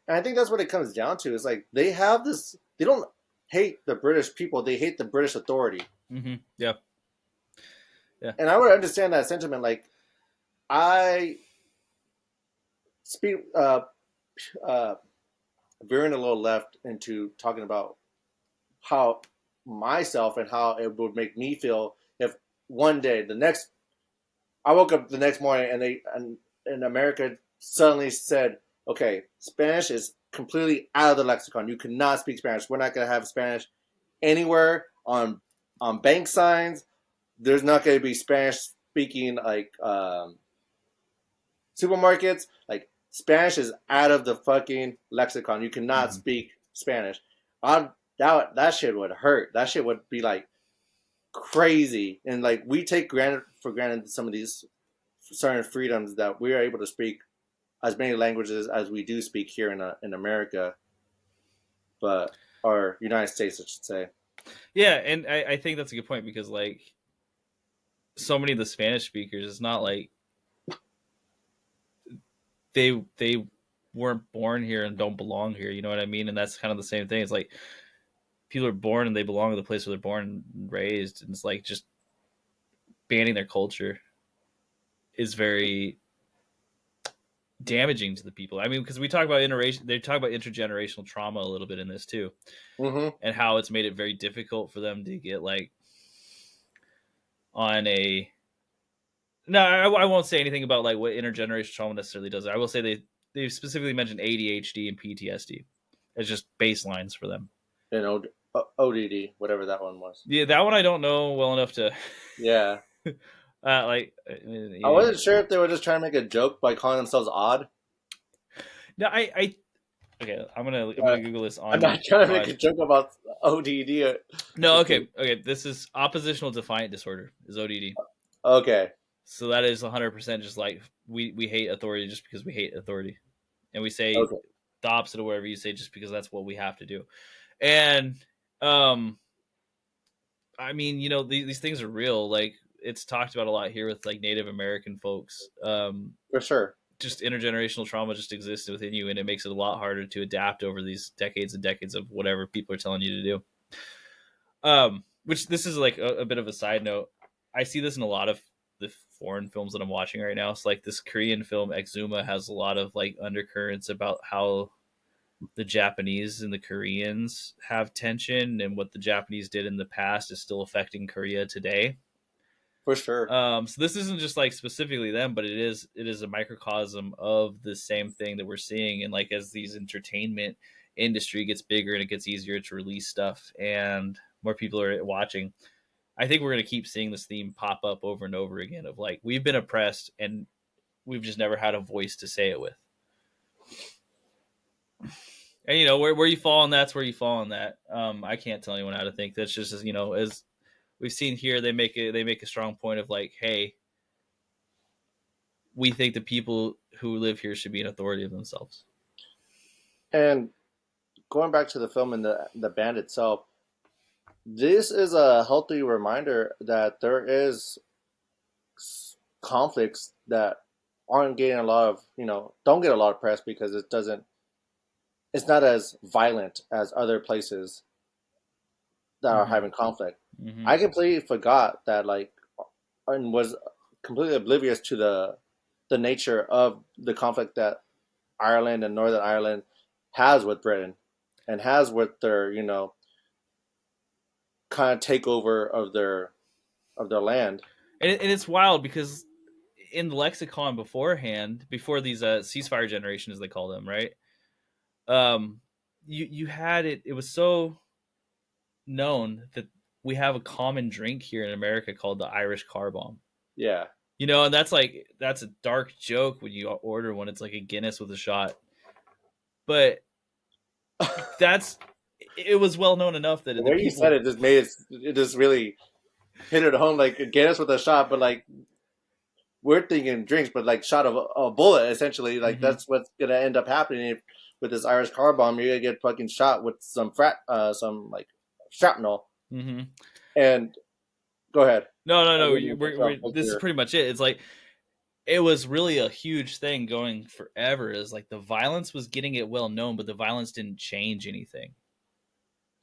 And I think that's what it comes down to. Is like they have this. They don't hate the British people. They hate the British authority. Mm-hmm. Yeah. Yeah. And I would understand that sentiment. Like I speak veering a little left into talking about how myself and how it would make me feel if one day I woke up the next morning and in America suddenly said, okay, Spanish is completely out of the lexicon. You cannot speak Spanish. We're not going to have Spanish anywhere on bank signs. There's not going to be Spanish speaking like supermarkets. Like Spanish is out of the fucking lexicon. You cannot speak Spanish. That shit would hurt. That shit would be like crazy. And like we take for granted some of these certain freedoms that we are able to speak as many languages as we do speak here in America, but or United States, I should say. Yeah, and I think that's a good point because like so many of the Spanish speakers, it's not like they weren't born here and don't belong here. You know what I mean? And that's kind of the same thing. It's like people are born and they belong to the place where they're born and raised, and it's like just banning their culture is very damaging to the people. I mean, because we talk about they talk about intergenerational trauma a little bit in this too, and how it's made it very difficult for them to get like on a. No, I won't say anything about like what intergenerational trauma necessarily does. I will say they specifically mentioned ADHD and PTSD as just baselines for them. And ODD, whatever that one was. Yeah, that one I don't know well enough to. Yeah. I wasn't sure if they were just trying to make a joke by calling themselves odd. No, okay. I'm gonna Google this on. I'm not trying to make a joke about ODD. No, okay. This is oppositional defiant disorder. Is ODD. Okay. So that is 100% just like we hate authority just because we hate authority, and we say the opposite of whatever you say just because that's what we have to do. And I mean, you know, these things are real. Like it's talked about a lot here with like Native American folks. For sure. Just intergenerational trauma just exists within you, and it makes it a lot harder to adapt over these decades and decades of whatever people are telling you to do. Which this is like a bit of a side note. I see this in a lot of the foreign films that I'm watching right now. It's like this Korean film Exuma has a lot of like undercurrents about how the Japanese and the Koreans have tension, and what the Japanese did in the past is still affecting Korea today. For sure. So this isn't just like specifically them, but it is a microcosm of the same thing that we're seeing. And like as these entertainment industry gets bigger and it gets easier to release stuff and more people are watching, I think we're going to keep seeing this theme pop up over and over again of like we've been oppressed and we've just never had a voice to say it with. And you know where you fall on that's where you fall on that. I can't tell anyone how to think. That's just you know as we've seen here, they make a strong point of like, hey, we think the people who live here should be an authority of themselves. And going back to the film and the band itself, this is a healthy reminder that there is conflicts that aren't getting a lot of, don't get a lot of press because it's not as violent as other places that are having conflict. Mm-hmm. I completely forgot that, and was completely oblivious to the nature of the conflict that Ireland and Northern Ireland has with Britain and has with their, kind of takeover of their land. And it's wild because in the lexicon beforehand, before these ceasefire generation, as they call them, right? You had it. It was so known that we have a common drink here in America called the Irish car bomb. Yeah. And that's a dark joke when you order one. It's like a Guinness with a shot. But that's it was well known enough that The the way you said people. it just made it just really hit it home. Like get us with a shot, but like we're thinking drinks, but like shot of a bullet essentially. Like Mm-hmm. that's what's gonna end up happening if, with this Irish car bomb. You're gonna get fucking shot with some like shrapnel. Mm-hmm. And go ahead. No, no, I no. didn't mean to cut you off. Like This is pretty much it. It's like it was really a huge thing going forever. Is like the violence was getting it well known, but the violence didn't change anything.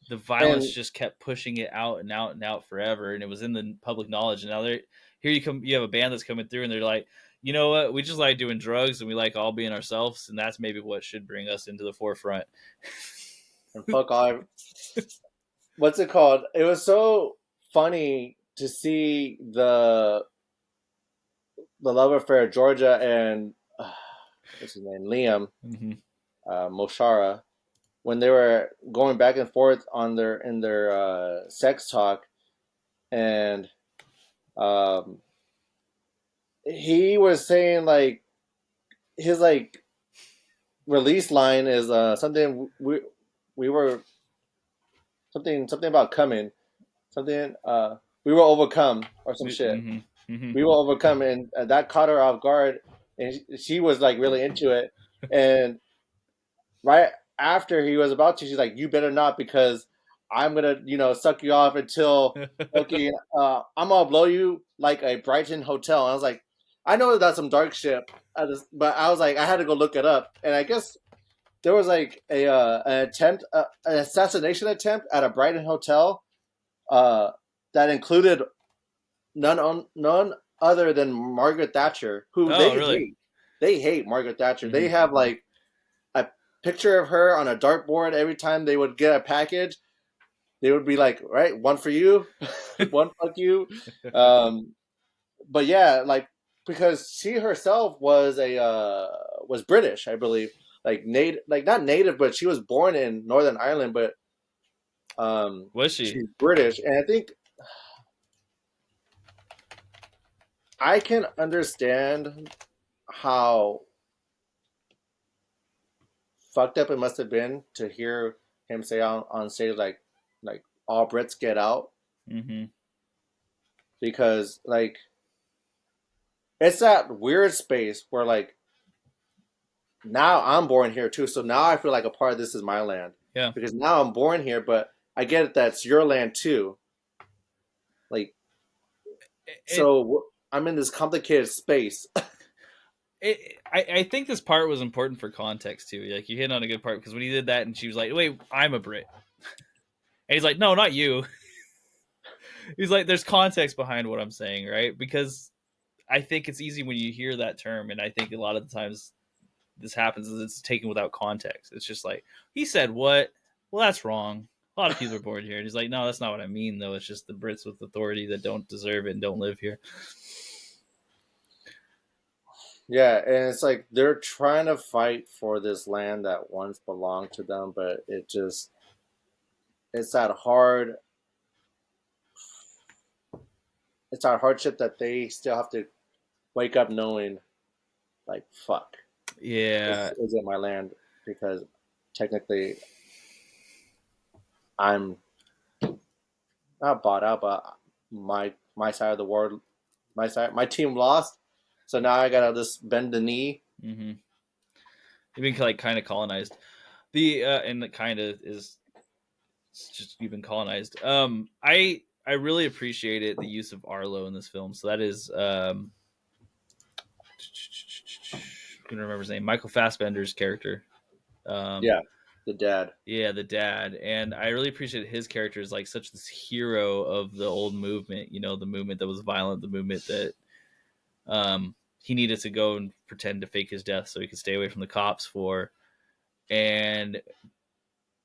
The violence and just kept pushing it out and out and out forever, and it was in the public knowledge. And now here you come, you have a band that's coming through, and they're like, you know what? We just like doing drugs, and we like all being ourselves, and that's maybe what should bring us into the forefront. fuck all. What's it called? It was so funny to see the love affair Georgia and what's his name Liam Mm-hmm. Moshara when they were going back and forth on their sex talk, and um, he was saying like his like release line is something we were something about coming something we will overcome or some shit. Mm-hmm. Mm-hmm. We will overcome, and that caught her off guard, and she was like really into it, and right after he was about to, she's like, "You better not, because I'm gonna, suck you off until fucking, I'm gonna blow you like a Brighton hotel." And I was like, I know that's some dark shit, but I was like, I had to go look it up, and I guess there was like an assassination attempt at a Brighton hotel, uh, that included none other than Margaret Thatcher, who Oh, really? they hate Margaret Thatcher. Mm-hmm. They have like a picture of her on a dartboard every time they would get a package. They would be like, right, one for you, one fuck you. Um, but yeah, like because she herself was British, I believe, like native, like not native, but she was born in Northern Ireland, but Was she? she's British, and I think I can understand how fucked up it must have been to hear him say on stage like all Brits get out, Mm-hmm. because like it's that weird space where like now I'm born here too, so now I feel like a part of this is my land, Yeah. because now I'm born here, but I get it that's your land too. Like It, so I'm in this complicated space. I think this part was important for context too. Like you hit on a good part because when he did that and she was like, "Wait, I'm a Brit," and he's like, "No, not you." He's like, "There's context behind what I'm saying, right?" Because I think it's easy when you hear that term, and I think a lot of the times this happens is it's taken without context. It's just like he said, "What? Well, that's wrong." A lot of people are born here. And he's like, "No, that's not what I mean, though. It's just the Brits with authority that don't deserve it and don't live here." Yeah, and it's like they're trying to fight for this land that once belonged to them, but it's that hard it's that hardship that they still have to wake up knowing like fuck, this Yeah, isn't my land, because technically I'm not bought out, but my side of the world, my team lost, so now I gotta just bend the knee. mm-hmm. They've been like kind of colonized. The and it kind of is just even colonized. I really appreciated the use of Arlo in this film. So that is I can remember his name, Michael Fassbender's character. Um, Yeah, the dad. yeah, the dad, and I really appreciated his character as like such this hero of the old movement. You know, the movement that was violent, the movement that he needed to go and pretend to fake his death so he could stay away from the cops for. And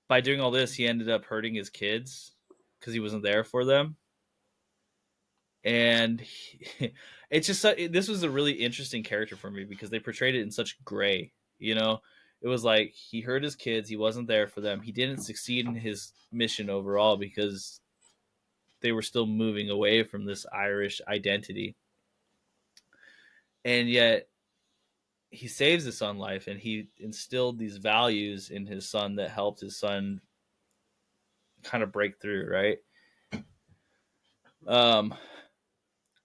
by doing all this, he ended up hurting his kids because he wasn't there for them. And it's just this was a really interesting character for me because they portrayed it in such gray. You know, it was like he hurt his kids, he wasn't there for them, he didn't succeed in his mission overall because they were still moving away from this Irish identity, and yet he saves his son life and he instilled these values in his son that helped his son kind of break through, right? Um,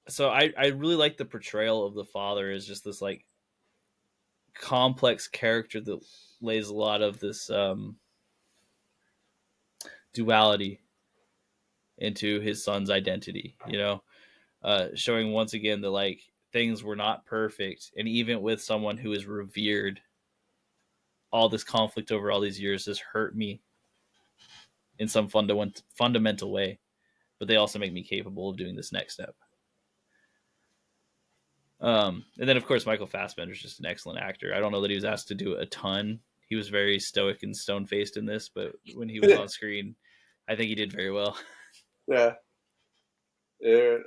so I really like the portrayal of the father as just this like complex character that lays a lot of this duality into his son's identity, showing once again that like things were not perfect, and even with someone who is revered, all this conflict over all these years has hurt me in some fundamental way, but they also make me capable of doing this next step. And then of course Michael Fassbender is just an excellent actor. I don't know that he was asked to do a ton. He was very stoic and stone faced in this, but when he was on screen, I think he did very well. Yeah. It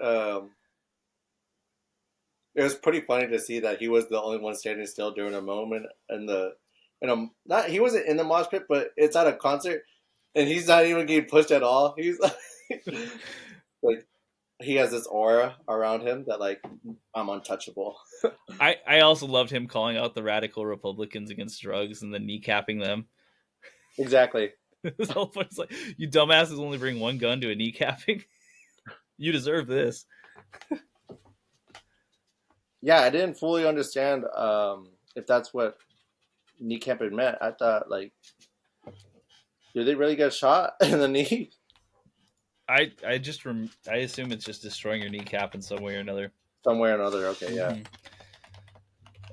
was pretty funny to see that he was the only one standing still during a moment not he wasn't in the mosh pit, but it's at a concert, and he's not even getting pushed at all. He's like he has this aura around him that like I'm untouchable. I also loved him calling out the radical Republicans against drugs and then kneecapping them. Exactly. This whole point is like, you dumbasses only bring one gun to a kneecapping. You deserve this. Yeah, I didn't fully understand if that's what kneecapping meant. I thought like, did they really get shot in the knee? I assume it's just destroying your kneecap in some way or another. Somewhere or another. Okay, yeah.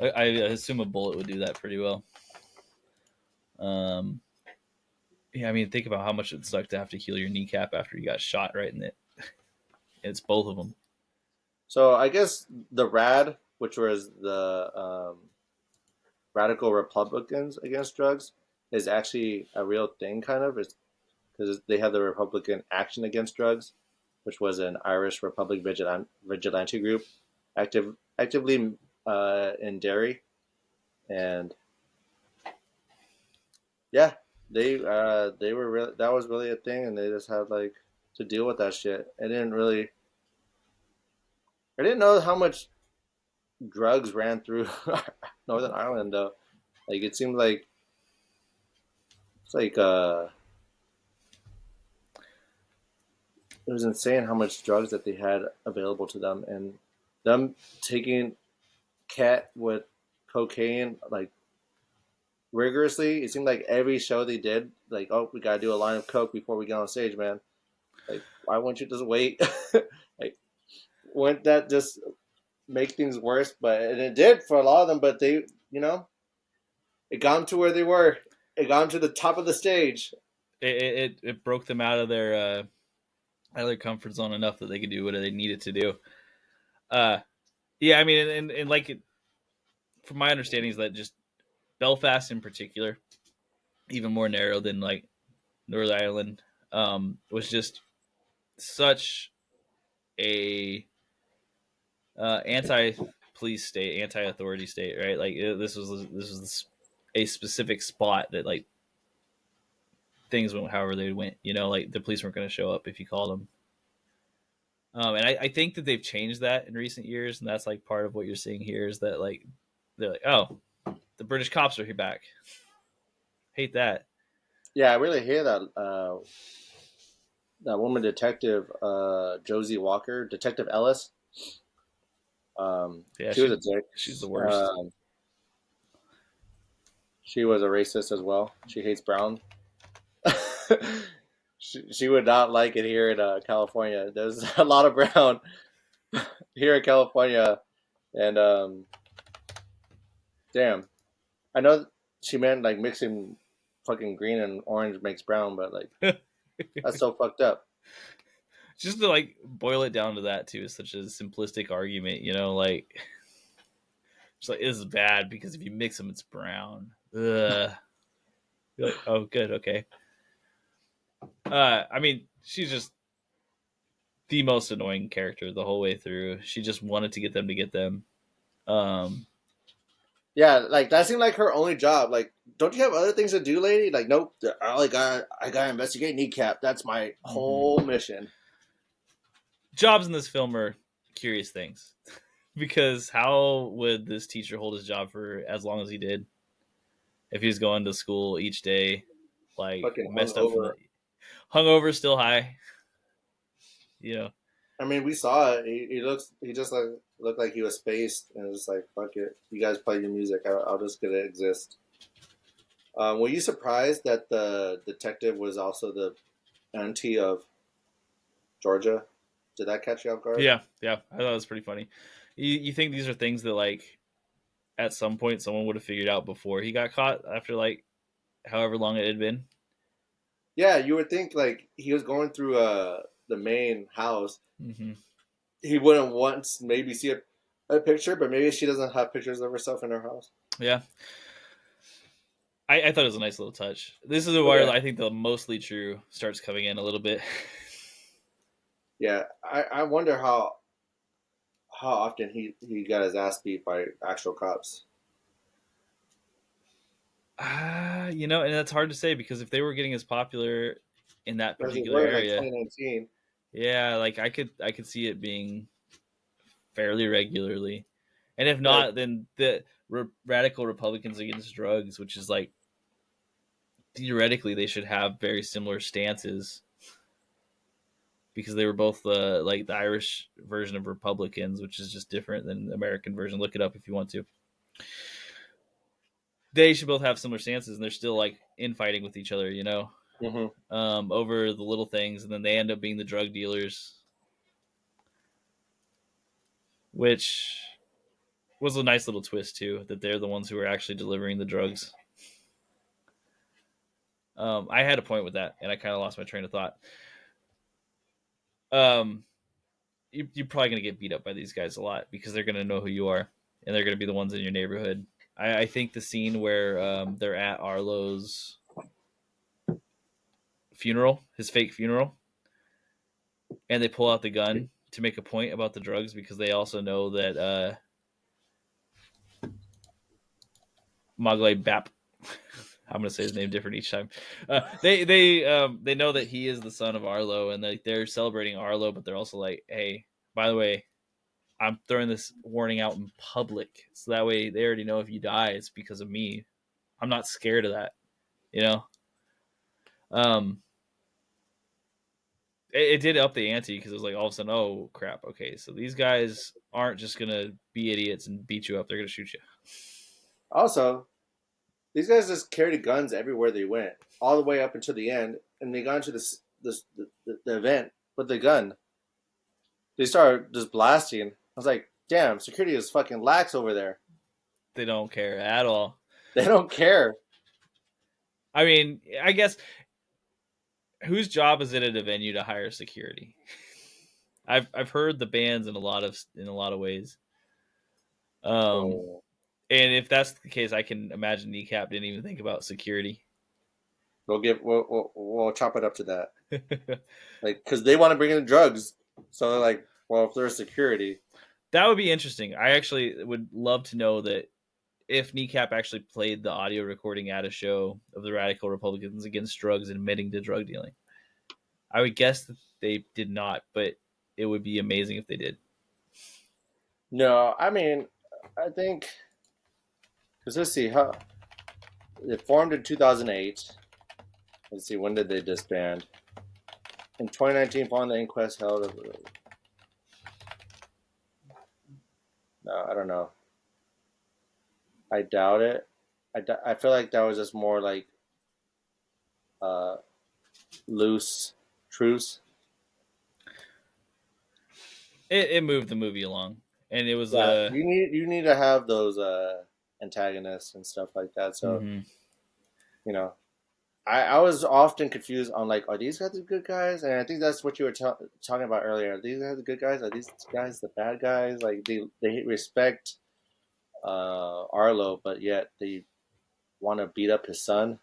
I assume a bullet would do that pretty well. Yeah, I mean, think about how much it sucked to have to heal your kneecap after you got shot right in it. It's both of them. So I guess the RAD, which was the Radical Republicans Against Drugs, is actually a real thing, kind of. It's because they have the Republican Action Against Drugs, which was an Irish Republic vigilante group, actively in Derry, and yeah, they were really, that was really a thing, and they just had like to deal with that shit. I didn't know how much drugs ran through Northern Ireland though. Like it seemed like it's like it was insane how much drugs that they had available to them, and them taking cat with cocaine like rigorously. It seemed like every show they did, like, oh, we gotta do a line of coke before we get on stage, man. Like, why wouldn't you just wait? Like, wouldn't that just make things worse? But and it did for a lot of them. But they, it got them to where they were. It got them to the top of the stage. It broke them out of their comfort zone enough that they could do what they needed to do. Yeah, I mean, and like it, from my understanding, is that just Belfast in particular, even more narrow than like Northern Ireland, was just such a anti-police state, anti-authority state, right? Like this was a specific spot that like things went however they went. Like the police weren't going to show up if you called them. And I think that they've changed that in recent years, and that's like part of what you're seeing here is that like they're like, oh, the British cops are here back. Hate that. Yeah, I really hear that. That woman detective, Josie Walker, Detective Ellis. Yeah, She was a dick. she's the worst. She was a racist as well. She hates brown. she would not like it here in California. There's a lot of brown here in California, and damn, I know she meant like mixing fucking green and orange makes brown, but like that's so fucked up. Just to like boil it down to that too is such a simplistic argument, like it's like this is bad because if you mix them, it's brown. Ugh. You're like, oh, good, okay. I mean, she's just the most annoying character the whole way through. She just wanted to get them to get them. Yeah, like that seemed like her only job. Like, don't you have other things to do, lady? Like, nope. I gotta investigate Kneecap. That's my whole mission. Jobs in this film are curious things because how would this teacher hold his job for as long as he did if he was going to school each day, like Fucking messed up from hungover. the Hungover, still high. You know. I mean, we saw it. He just like looked like he was spaced, and it was like, fuck it, you guys play your music. I'll just get to exist. Were you surprised that the detective was also the auntie of Georgia? Did that catch you off guard? Yeah, yeah. I thought it was pretty funny. You think these are things that like at some point someone would have figured out before he got caught after like however long it had been. Yeah, you would think like he was going through the main house. Mm-hmm. He wouldn't once maybe see a picture, but maybe she doesn't have pictures of herself in her house. Yeah, I thought it was a nice little touch. This is Oh, where yeah, I think the mostly true starts coming in a little bit. yeah. I wonder how often he got his ass beat by actual cops. And that's hard to say because if they were getting as popular in that Because it particular was like area, 2019. yeah, like I could see it being fairly regularly, and if Yeah. not, then the radical Republicans against drugs, which is like theoretically they should have very similar stances because they were both like the Irish version of Republicans, which is just different than the American version. Look it up if you want to. They should both have similar stances, and they're still like infighting with each other, Hmm. over the little things, and then they end up being the drug dealers, which was a nice little twist too. That they're the ones who are actually delivering the drugs. I had a point with that, and I kind of lost my train of thought. Um, you're probably gonna get beat up by these guys a lot because they're gonna know who you are, and they're gonna be the ones in your neighborhood. I think the scene where they're at Arlo's funeral, his fake funeral, and they pull out the gun to make a point about the drugs because they also know that Mogley Bap. I'm gonna say his name different each time. They know that he is the son of Arlo, and they're celebrating Arlo, but they're also like, hey, by the way, I'm throwing this warning out in public, so that way they already know if you die, it's because of me. I'm not scared of that, you know. Um, it did up the ante because it was like all of a sudden, oh crap, okay, so these guys aren't just gonna be idiots and beat you up; they're gonna shoot you. Also, these guys just carried guns everywhere they went, all the way up until the end, and they got into the event with the gun. They started just blasting. I was like, damn, security is fucking lax over there. They don't care at all. They don't care. I mean, I guess whose job is it at a venue to hire security? I've heard the bans in a lot of ways. Um, Oh, and if that's the case, I can imagine Kneecap didn't even think about security. we'll chop it up to that. Like, because they want to bring in drugs, so they're like, well, if there's security, That would be interesting. I actually would love to know that if Kneecap actually played the audio recording at a show of the radical Republicans against drugs admitting to drug dealing. I would guess that they did not, but it would be amazing if they did. no. I mean, I think because let's see how it formed in 2008. Let's see, when did they disband? In 2019, following the inquest held. No, I don't know. I doubt it. I feel like that was just more like uh, loose truce. It moved the movie along, and it was Yeah, you need to have those antagonists and stuff like that. So mhm. you know, I was often confused on like, are these guys the good guys? And I think that's what you were talking about earlier. Are these guys the good guys? Are these guys the bad guys? Like they respect Arlo, but yet they want to beat up his son.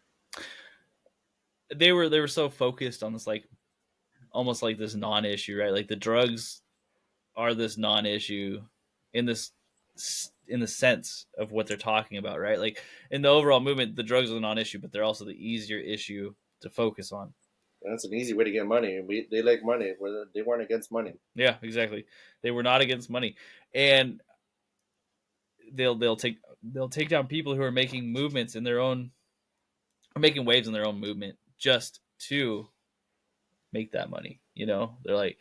They were so focused on this like almost like this non-issue, right? Like the drugs are this non-issue in this in the sense of what they're talking about, right? Like in the overall movement, the drugs are the non-issue, but they're also the easier issue to focus on. And that's an easy way to get money. They like money. They weren't against money. Yeah, exactly. They were not against money, and they'll take down people who are making waves in their own movement just to make that money. You know, they're like,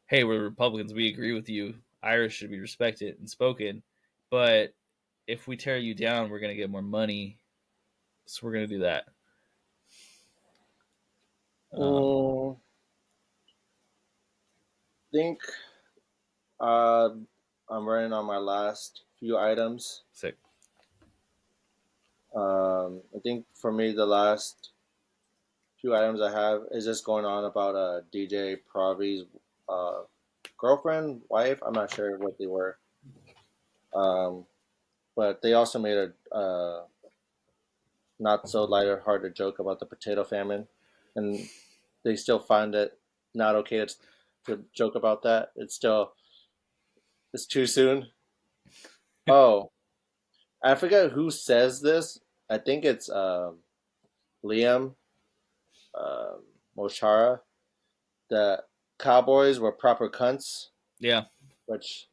hey, we're Republicans. We agree with you. Irish should be respected and spoken. But if we tear you down, we're going to get more money. So we're going to do that. I think uh, I'm running on my last few items. Sick. I think for me, the last few items I have is just going on about DJ Pravi's uh, girlfriend, wife. I'm not sure what they were. Um, but they also made a not so lighter-hearted joke about the potato famine, and they still find it not okay to joke about that. It's too soon. Oh, I forget who says this. I think it's Liam um Moshara. The Cowboys were proper cunts, Yeah. which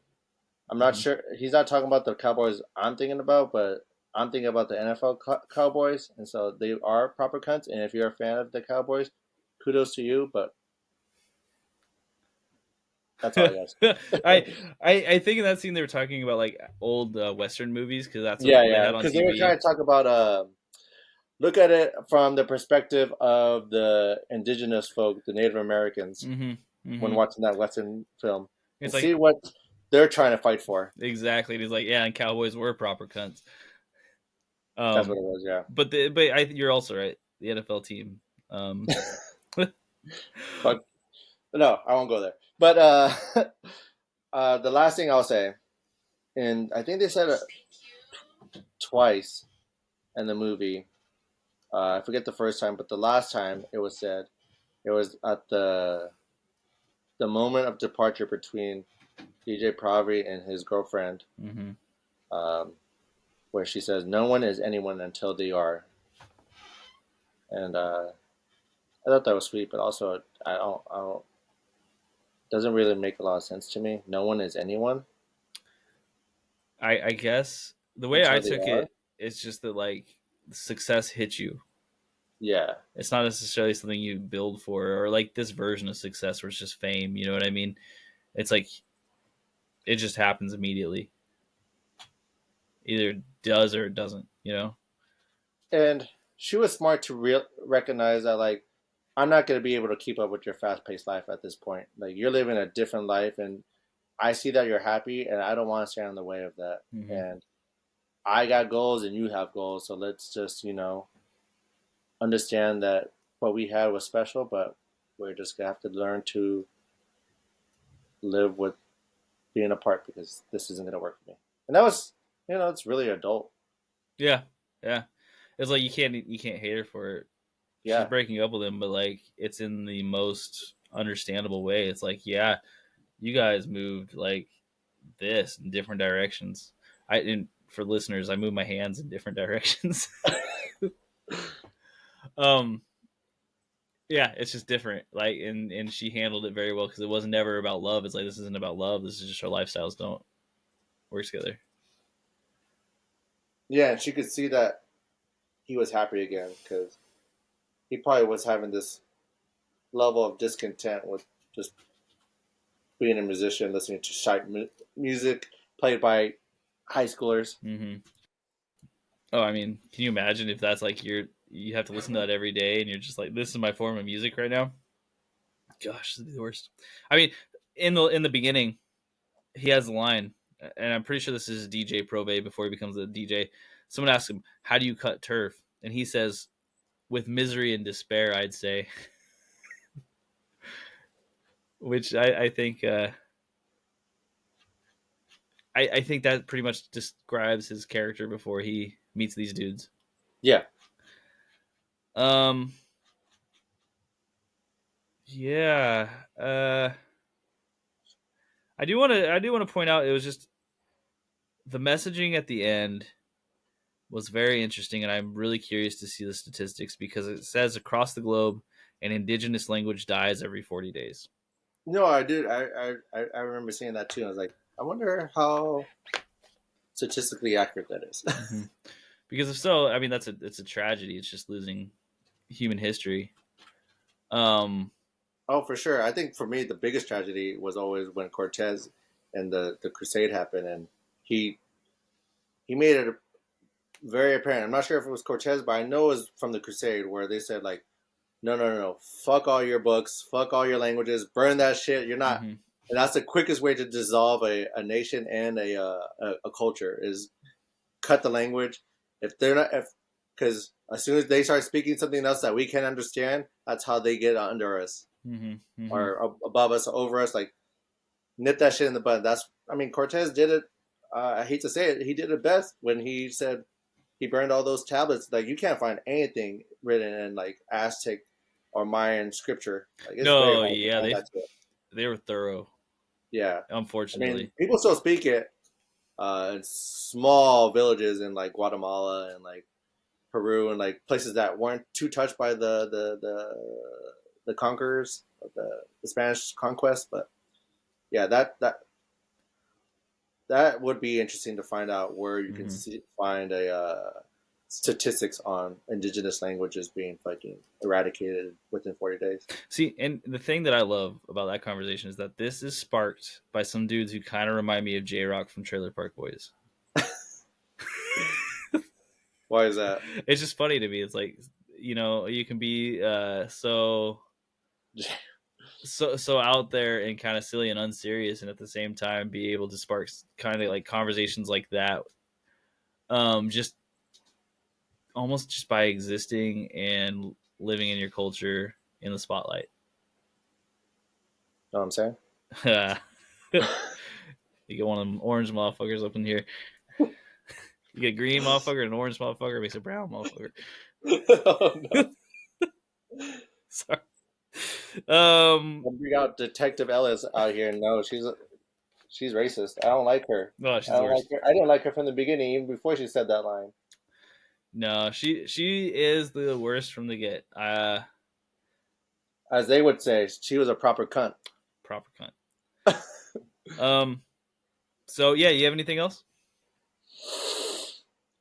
I'm not sure. He's not talking about the Cowboys I'm thinking about, but I'm thinking about the NFL Cowboys, and so they are proper cunts. And if you're a fan of the Cowboys, kudos to you. But that's all I got. I, I think in that scene they were talking about like old Western movies because that's what Yeah, they yeah, had on because they were trying TV. to talk about look at it from the perspective of the indigenous folk, the Native Americans, Mm-hmm. when Mm-hmm. watching that Western film, and It's see like what they're trying to fight for. exactly. And he's like, yeah, and Cowboys were proper cunts. That's what Um, it was. Yeah. you're also right. The NFL team. Um, But no, I won't go there. But the last thing I'll say, and I think they said it twice in the movie. I forget the first time, but the last time it was said, it was at the moment of departure between DJ Pravi and his girlfriend, mhm. um, where she says, "No one is anyone until they are," and I thought that was sweet, but also I don't doesn't really make a lot of sense to me. No one is anyone I guess the way I until they took are. it is just that like success hits you. Yeah, It's not necessarily something you build for, or like this version of success where it's just fame. You know what I mean? It's like it just happens immediately. Either does or it doesn't. You know? and she was smart to recognize that like I'm not going to be able to keep up with your fast paced life at this point. Like you're living a different life, and I see that you're happy, and I don't want to stand in the way of that. Mm-hmm. And I got goals, and you have goals, so let's just understand that what we had was special, but we're just gonna have to learn to live with being apart because this isn't gonna work for me. And that was, it's really adult. Yeah, yeah. It's like you can't hate her for it. She's Yeah, breaking up with him, but like it's in the most understandable way. It's like, yeah, you guys moved like this in different directions. I didn't for listeners, I moved my hands in different directions. um yeah, it's just different. Like and she handled it very well because it was never about love. It's like this isn't about love. This is just our lifestyles don't work together. yeah, and she could see that he was happy again because he probably was having this level of discontent with just being a musician, listening to shite music played by high schoolers. Mm-hmm. Oh, I mean, can you imagine if that's like you have to listen to that every day and you're just like, this is my form of music right now? Gosh, this would be the worst. I mean, in the beginning, he has a line, and I'm pretty sure this is DJ Prove before he becomes a DJ. Someone asks him, "How do you cut turf?" And he says, "With misery and despair." I'd say, which I think I think that pretty much describes his character before he meets these dudes. Yeah, Um, yeah. I do want to point out it was just the messaging at the end was very interesting, and I'm really curious to see the statistics because it says across the globe, an indigenous language dies every 40 days. no, I did. I remember seeing that too. I was like, I wonder how statistically accurate that is. Mm-hmm. Because if so, I mean it's a tragedy. It's just losing human history. Um, Oh, for sure. I think for me, the biggest tragedy was always when Cortez and the crusade happened, and he he made it very apparent. I'm not sure if it was Cortez, but I know it was from the crusade where they said like, no, no, no, no, fuck all your books, fuck all your languages, burn that shit. You're not, Mm-hmm. and that's the quickest way to dissolve a nation and a culture is cut the language. If they're not, if because as soon as they start speaking something else that we can't understand, that's how they get under us Mm-hmm. Mm-hmm. or above us, over us. Like nip that shit in the bud. That's, I mean, Cortez did it. I hate to say it, he did it best when he said he burned all those tablets. Like you can't find anything written in like Aztec or Mayan scripture. Like it's very No, hard to yeah, find that shit. they were thorough. Yeah, I mean, Unfortunately. people still speak it in small villages in like Guatemala and like Peru and like places that weren't too touched by the conquerors of the Spanish conquest. But yeah, that would be interesting to find out where you can Mm-hmm. find a statistics on indigenous languages being fucking eradicated within 40 days. See, and the thing that I love about that conversation is that this is sparked by some dudes who kind of remind me of J Rock from Trailer Park Boys. Why is that? It's just funny to me. It's like, you can be so out there and kind of silly and unserious, and at the same time be able to spark kind of like conversations like that. Just almost just by existing and living in your culture in the spotlight. Know what I'm saying? You get one of them orange motherfuckers up in here. You get green motherfucker and orange motherfucker makes a brown motherfucker. Oh, no. Sorry. I'll bring out Detective Ellis out here. No, she's racist. I don't like her. No, she's I the don't like worst. her. I didn't like her from the beginning, even before she said that line. No, she is the worst from the get. As they would say, she was a proper cunt. Proper cunt. Um. So yeah, you have anything else?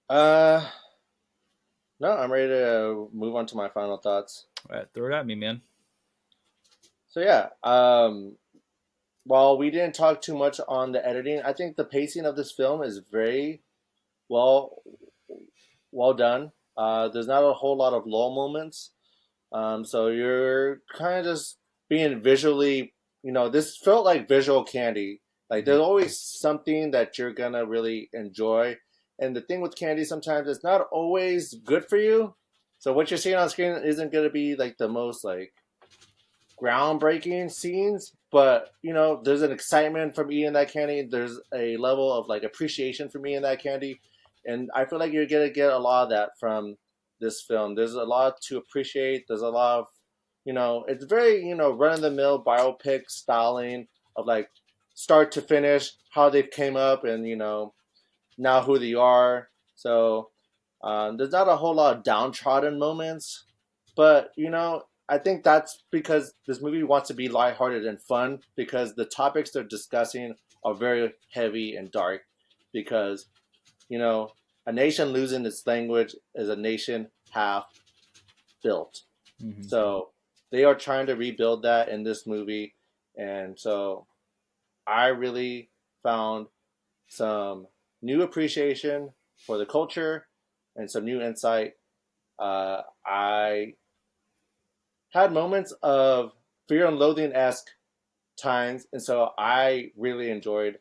Uh, no, I'm ready to move on to my final thoughts. All right, throw it at me, man. So yeah, while we didn't talk too much on the editing, I think the pacing of this film is very well well done. There's not a whole lot of lull moments, so you're kind of just being visually, this felt like visual candy. Like Mm-hmm. there's always something that you're gonna really enjoy, and the thing with candy sometimes it's not always good for you. So what you're seeing on screen isn't gonna be like the most like groundbreaking scenes, but there's an excitement from eating that candy. There's a level of like appreciation for me in that candy, and I feel like you're gonna get a lot of that from this film. There's a lot to appreciate. There's a lot of, it's very run of the mill biopic styling of like start to finish how they came up and now who they are. So there's not a whole lot of downtrodden moments, but I think that's because this movie wants to be lighthearted and fun because the topics they're discussing are very heavy and dark. Because a nation losing its language is a nation half built. Mm-hmm. So they are trying to rebuild that in this movie, and so I really found some new appreciation for the culture and some new insight. I had moments of fear and loathing esque times, and so I really enjoyed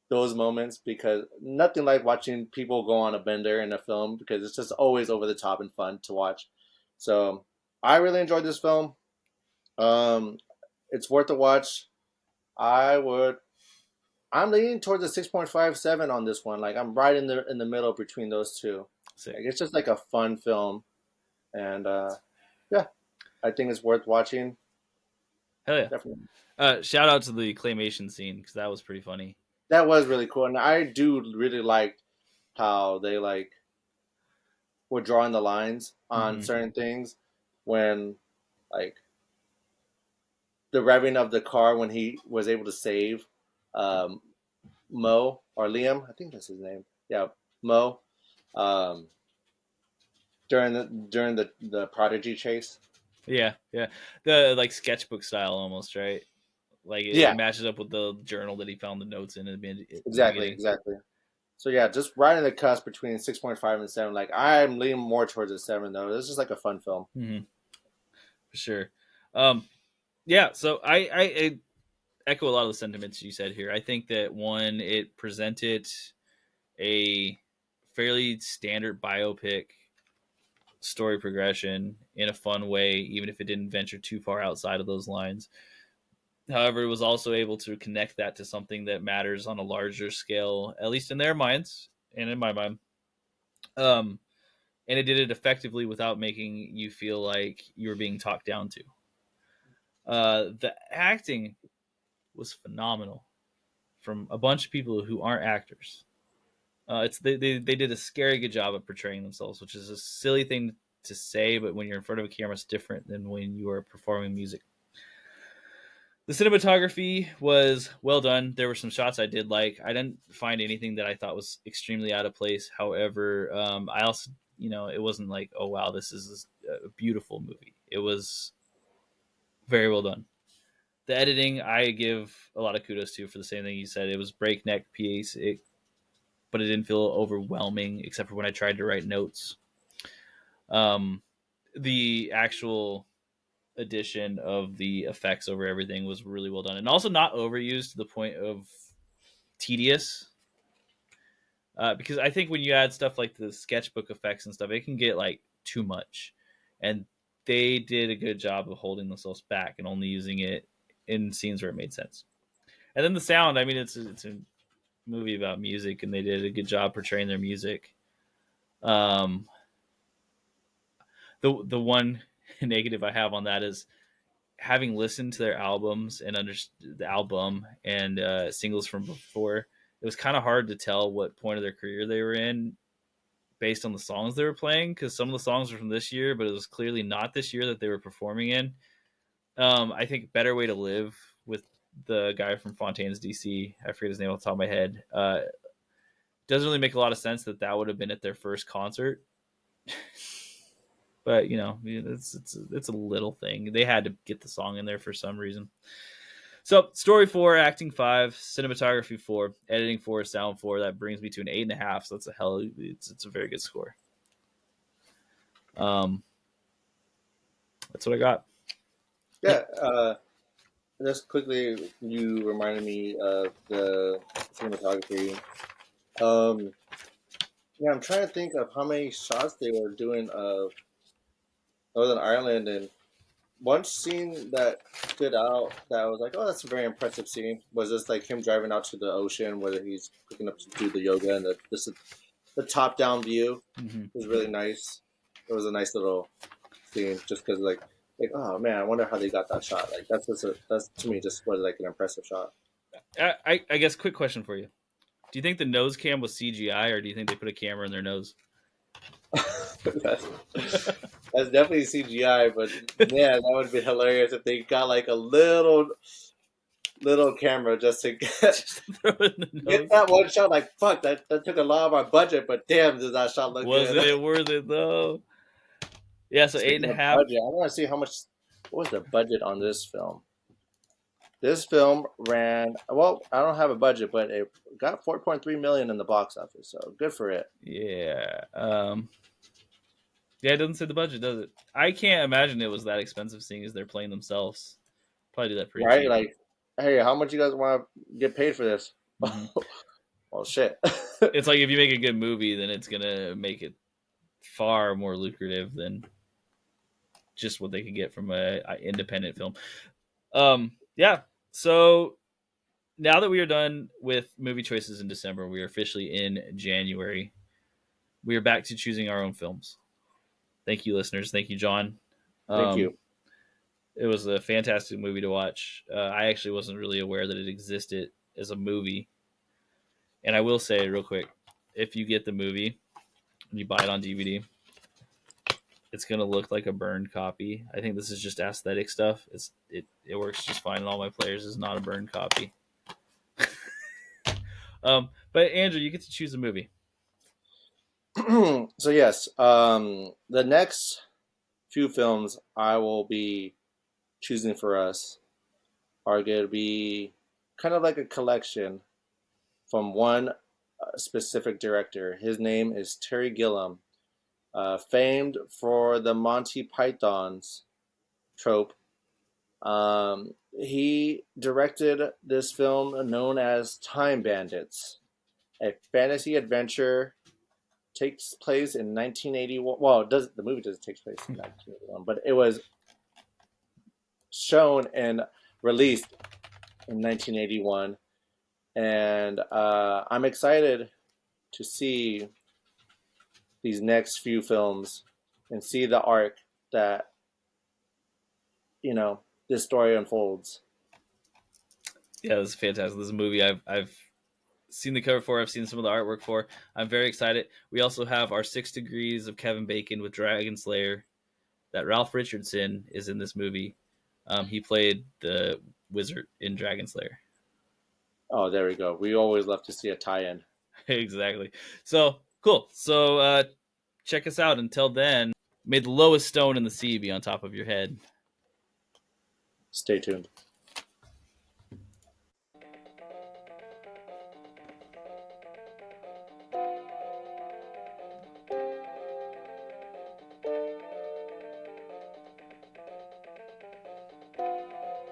those moments because nothing like watching people go on a bender in a film because it's just always over the top and fun to watch. So I really enjoyed this film. Um, it's worth a watch. I would. I'm leaning towards a 6.57 on this one. Like I'm right in the middle between those two. Sick. Like it's just like a fun film, and yeah, I think it's worth watching. Hell yeah. Definitely. Shout out to the claymation scene because that was pretty funny. That was really cool, and I do really like how they like were drawing the lines on Mm-hmm. certain things when like the revving of the car when he was able to save um, Mo or Liam, I think that's his name. Yeah, Mo. Um, during the prodigy chase. Yeah, yeah. The like sketchbook style almost, right? Like it Yeah, matches up with the journal that he found the notes in at the exactly, beginning. exactly. So yeah, just right in the cusp between 6.5 and 7. Like I'm leaning more towards a 7 though. This is like a fun film. Mm-hmm. For sure. Um, yeah. So I echo a lot of the sentiments you said here. I think that one, it presented a fairly standard biopic story progression in a fun way, even if it didn't venture too far outside of those lines. However, it was also able to connect that to something that matters on a larger scale, at least in their minds and in my mind. Um, and it did it effectively without making you feel like you were being talked down to. The acting was phenomenal from a bunch of people who aren't actors. They did a scary good job of portraying themselves, which is a silly thing to say, but when you're in front of a camera, it's different than when you are performing music. The cinematography was well done. There were some shots I did like. I didn't find anything that I thought was extremely out of place. However, I also, it wasn't like, oh wow, this is a beautiful movie. It was very well done. The editing, I give a lot of kudos to for the same thing you said. It was breakneck pace, but it didn't feel overwhelming, except for when I tried to write notes. Um, the actual addition of the effects over everything was really well done, and also not overused to the point of tedious. Because I think when you add stuff like the sketchbook effects and stuff, it can get like too much, and they did a good job of holding themselves back and only using it in scenes where it made sense. And then the sound, I mean, it's a movie about music, and they did a good job portraying their music. Um, the one negative I have on that is having listened to their albums and the album and singles from before. It was kind of hard to tell what point of their career they were in based on the songs they were playing, because some of the songs were from this year, but it was clearly not this year that they were performing in. I think Better Way to Live with the guy from Fontaine's DC, I forget his name off the top of my head, doesn't really make a lot of sense that that would have been at their first concert. But it's a little thing. They had to get the song in there for some reason. So story 4, acting 5, cinematography 4, editing 4, sound 4. That brings me to an 8.5. So it's a very good score. That's what I got. Yeah. Just quickly, you reminded me of the cinematography. Um, yeah, I'm trying to think of how many shots they were doing of Northern Ireland, and one scene that stood out that I was like, oh, that's a very impressive scene was just like him driving out to the ocean where he's picking up to do the yoga, and the top down view Mm-hmm. was really nice. It was a nice little scene just because like oh man, I wonder how they got that shot. Like that's to me just was like an impressive shot. I guess quick question for you. Do you think the nose cam was CGI, or do you think they put a camera in their nose? that's, that's definitely CGI, but man, that would be hilarious if they got like a little camera just to Just throw it in the get nose. that one shot. Like fuck, that took a lot of our budget, but damn, does that shot look Wasn't good? it worth it though? Yeah, so eight and Speaking a of half. budget, I want to see how much. What was the budget on this film? This film ran well. I don't have a budget, but it got 4.3 million in the box office, so good for it. Yeah. Yeah, it doesn't say the budget, does it? I can't imagine it was that expensive, seeing as they're playing themselves. Probably do that pretty Right? cheap. Like, hey, how much you guys want to get paid for this? Mm-hmm. Well, shit. It's like if you make a good movie, then it's gonna make it far more lucrative than just what they could get from a independent film. Yeah. So now that we are done with movie choices in December, we are officially in January. We are back to choosing our own films. Thank you, listeners. Thank you, John. Thank Um, you. it was a fantastic movie to watch. I actually wasn't really aware that it existed as a movie. And I will say real quick, if you get the movie and you buy it on DVD, it's gonna look like a burned copy. I think this is just aesthetic stuff. It works just fine in all my players. It's not a burned copy. But Andrew, you get to choose a movie. So yes, the next few films I will be choosing for us are going to be kind of like a collection from one specific director. His name is Terry Gilliam, famed for the Monty Python's trope. He directed this film known as Time Bandits, a fantasy adventure takes place in 1981. Well, the movie doesn't take place in 1981, but it was shown and released in 1981, and I'm excited to see these next few films and see the arc that you know this story unfolds. Yeah, this is fantastic. This is a movie I've seen the cover for. I've seen some of the artwork for. I'm very excited. We also have our 6 Degrees of Kevin Bacon with Dragon Slayer. That Ralph Richardson is in this movie. He played the wizard in Dragon Slayer. Oh, there we go. We always love to see a tie-in. Exactly. So cool. So check us out. Until then, may the lowest stone in the sea be on top of your head. Stay tuned.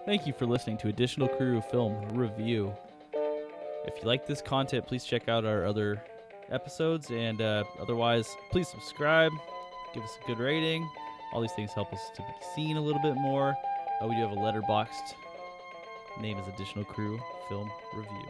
Thank you for listening to Additional Crew Film Review. If you like this content, please check out our other episodes, and otherwise, please subscribe, give us a good rating. All these things help us to be seen a little bit more. We do have a letterboxed. Name is Additional Crew Film Review.